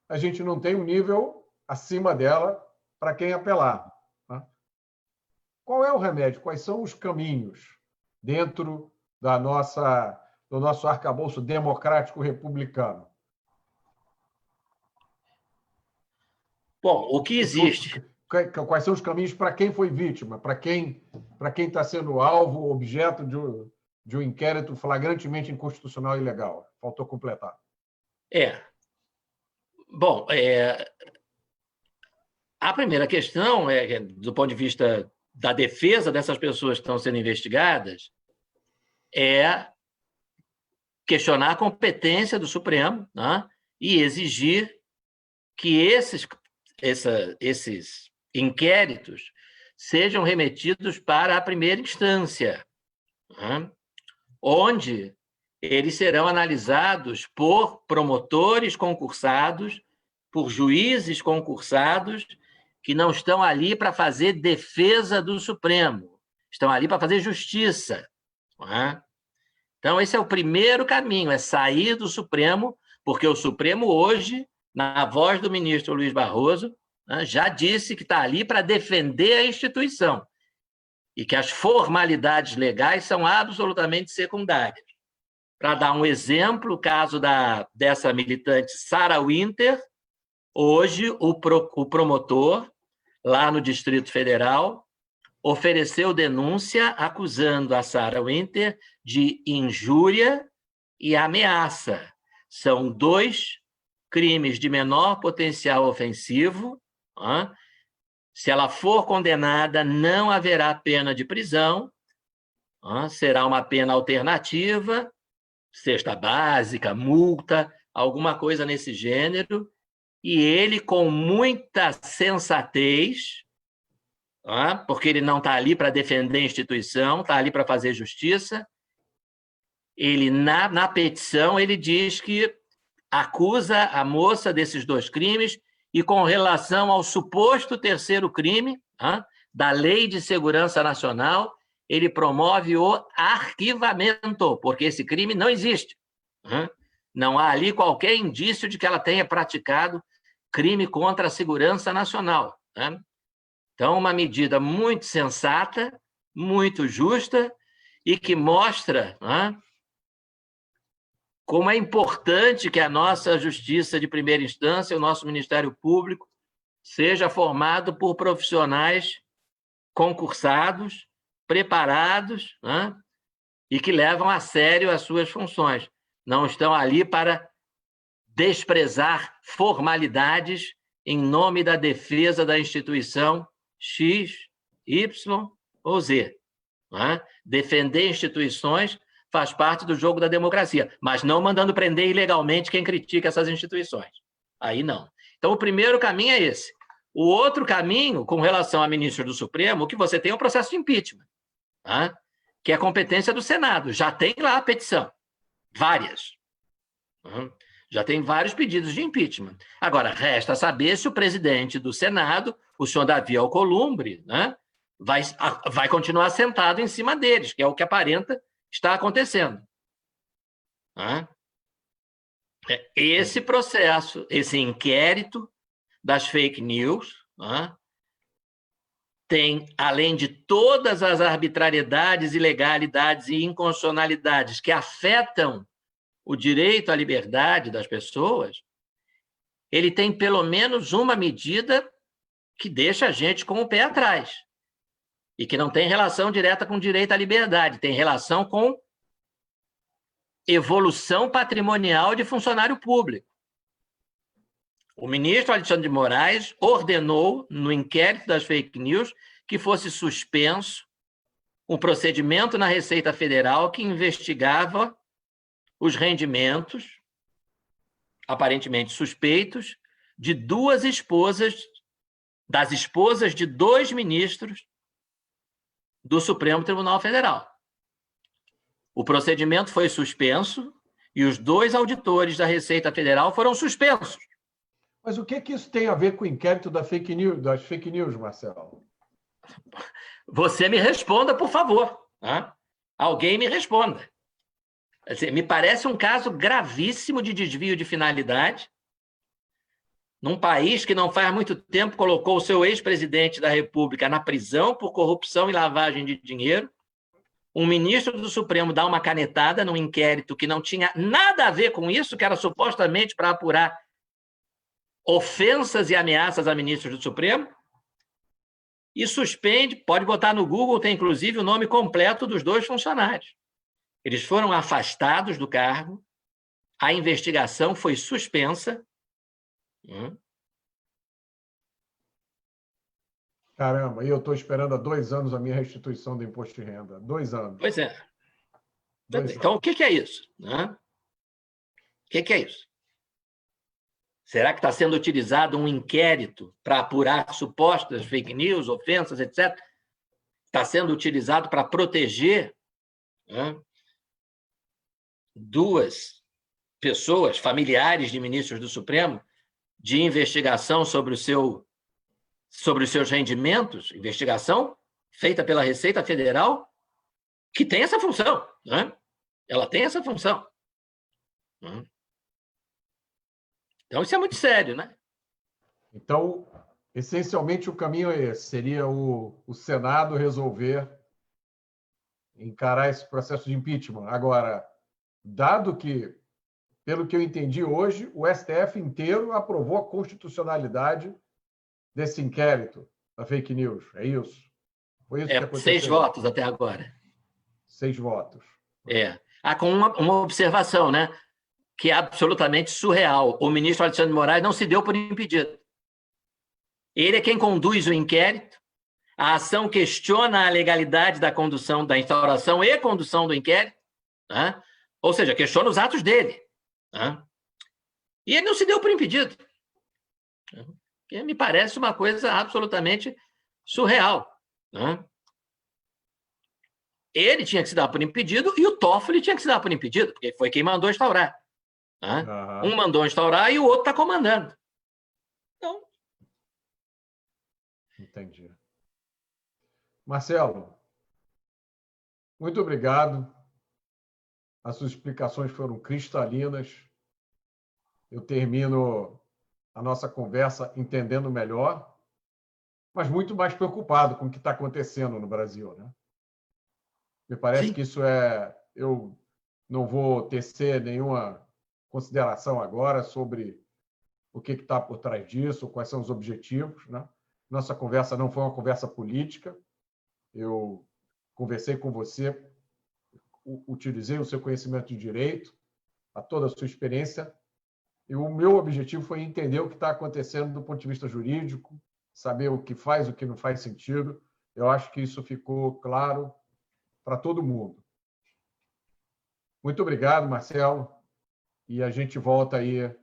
a gente não tem um nível acima dela para quem apelar. Qual é o remédio? Quais são os caminhos dentro do nosso arcabouço democrático republicano? Bom, o que existe? Quais são os caminhos para quem foi vítima, para quem está sendo alvo, objeto de um inquérito flagrantemente inconstitucional e ilegal? Faltou completar. Bom, a primeira questão do ponto de vista da defesa dessas pessoas que estão sendo investigadas, é questionar a competência do Supremo, e exigir que esses inquéritos sejam remetidos para a primeira instância, onde eles serão analisados por promotores concursados, por juízes concursados, que não estão ali para fazer defesa do Supremo, estão ali para fazer justiça. Então, esse é o primeiro caminho, é sair do Supremo, porque o Supremo hoje, na voz do ministro Luiz Barroso, já disse que está ali para defender a instituição e que as formalidades legais são absolutamente secundárias. Para dar um exemplo, o caso dessa militante Sarah Winter, hoje o promotor, lá no Distrito Federal, ofereceu denúncia acusando a Sarah Winter de injúria e ameaça. São 2 crimes de menor potencial ofensivo. Se ela for condenada, não haverá pena de prisão, será uma pena alternativa, cesta básica, multa, alguma coisa nesse gênero, e ele, com muita sensatez, porque ele não está ali para defender a instituição, está ali para fazer justiça, ele, na petição, ele diz que acusa a moça desses 2 crimes e, com relação ao suposto terceiro crime, da Lei de Segurança Nacional, ele promove o arquivamento, porque esse crime não existe. Não há ali qualquer indício de que ela tenha praticado crime contra a segurança nacional. Então, uma medida muito sensata, muito justa e que mostra como é importante que a nossa justiça de primeira instância, o nosso Ministério Público, seja formado por profissionais concursados, preparados, e que levam a sério as suas funções. Não estão ali para desprezar formalidades em nome da defesa da instituição X, Y ou Z. Defender instituições faz parte do jogo da democracia, mas não mandando prender ilegalmente quem critica essas instituições. Aí não. Então, o primeiro caminho é esse. O outro caminho, com relação a ministro do Supremo, o que você tem é o processo de impeachment, que é a competência do Senado. Já tem lá a petição. Várias. Já tem vários pedidos de impeachment. Agora, resta saber se o presidente do Senado, o senhor Davi Alcolumbre, né, vai continuar sentado em cima deles, que é o que aparenta estar acontecendo. Né? Esse processo, esse inquérito das fake news, né, tem, além de todas as arbitrariedades, ilegalidades e inconstitucionalidades que afetam o direito à liberdade das pessoas, ele tem pelo menos uma medida que deixa a gente com o pé atrás e que não tem relação direta com o direito à liberdade, tem relação com evolução patrimonial de funcionário público. O ministro Alexandre de Moraes ordenou, no inquérito das fake news, que fosse suspenso um procedimento na Receita Federal que investigava os rendimentos, aparentemente suspeitos, de duas esposas, das esposas de 2 ministros do Supremo Tribunal Federal. O procedimento foi suspenso e os 2 auditores da Receita Federal foram suspensos. Mas o que isso tem a ver com o inquérito das fake news, Marcelo? Você me responda, por favor. Né? Alguém me responda. Assim, me parece um caso gravíssimo de desvio de finalidade, num país que não faz muito tempo colocou o seu ex-presidente da República na prisão por corrupção e lavagem de dinheiro. Um ministro do Supremo dá uma canetada num inquérito que não tinha nada a ver com isso, que era supostamente para apurar ofensas e ameaças a ministros do Supremo, e suspende, pode botar no Google, tem inclusive o nome completo dos 2 funcionários. Eles foram afastados do cargo, a investigação foi suspensa. Caramba, e eu estou esperando há 2 anos a minha restituição do imposto de renda. 2 anos. Pois é. 2 então, anos. o que é isso? O que é isso? Será que está sendo utilizado um inquérito para apurar supostas fake news, ofensas, etc.? Está sendo utilizado para proteger 2 pessoas, familiares de ministros do Supremo, de investigação sobre os seus rendimentos, investigação feita pela Receita Federal, que tem essa função. Né? Ela tem essa função. Então, isso é muito sério, né? Então, essencialmente, o caminho é esse. Seria o Senado resolver encarar esse processo de impeachment. Agora, dado que, pelo que eu entendi hoje, o STF inteiro aprovou a constitucionalidade desse inquérito da fake news. É isso? Foi isso que aconteceu? 6 votos até agora. 6 votos. Com uma observação, né? Que é absolutamente surreal. O ministro Alexandre de Moraes não se deu por impedido. Ele é quem conduz o inquérito. A ação questiona a legalidade da condução, da instauração e condução do inquérito. Né? Ou seja, questiona os atos dele. Né? E ele não se deu por impedido. Que me parece uma coisa absolutamente surreal. Né? Ele tinha que se dar por impedido e o Toffoli tinha que se dar por impedido, porque foi quem mandou instaurar. Né? Um mandou instaurar e o outro está comandando. Então... Entendi. Marcelo, muito obrigado. As suas explicações foram cristalinas. Eu termino a nossa conversa entendendo melhor, mas muito mais preocupado com o que está acontecendo no Brasil. Né? Me parece Sim. que isso é... Eu não vou tecer nenhuma consideração agora sobre o que está por trás disso, quais são os objetivos. Né? Nossa conversa não foi uma conversa política. Eu conversei com você, utilizei o seu conhecimento de direito, a toda a sua experiência, e o meu objetivo foi entender o que está acontecendo do ponto de vista jurídico, saber o que faz, o que não faz sentido. Eu acho que isso ficou claro para todo mundo. Muito obrigado, Marcelo, e a gente volta aí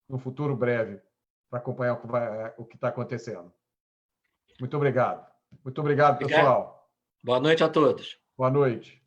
no futuro breve para acompanhar o que está acontecendo. Muito obrigado. Muito obrigado, pessoal. Boa noite a todos. Boa noite.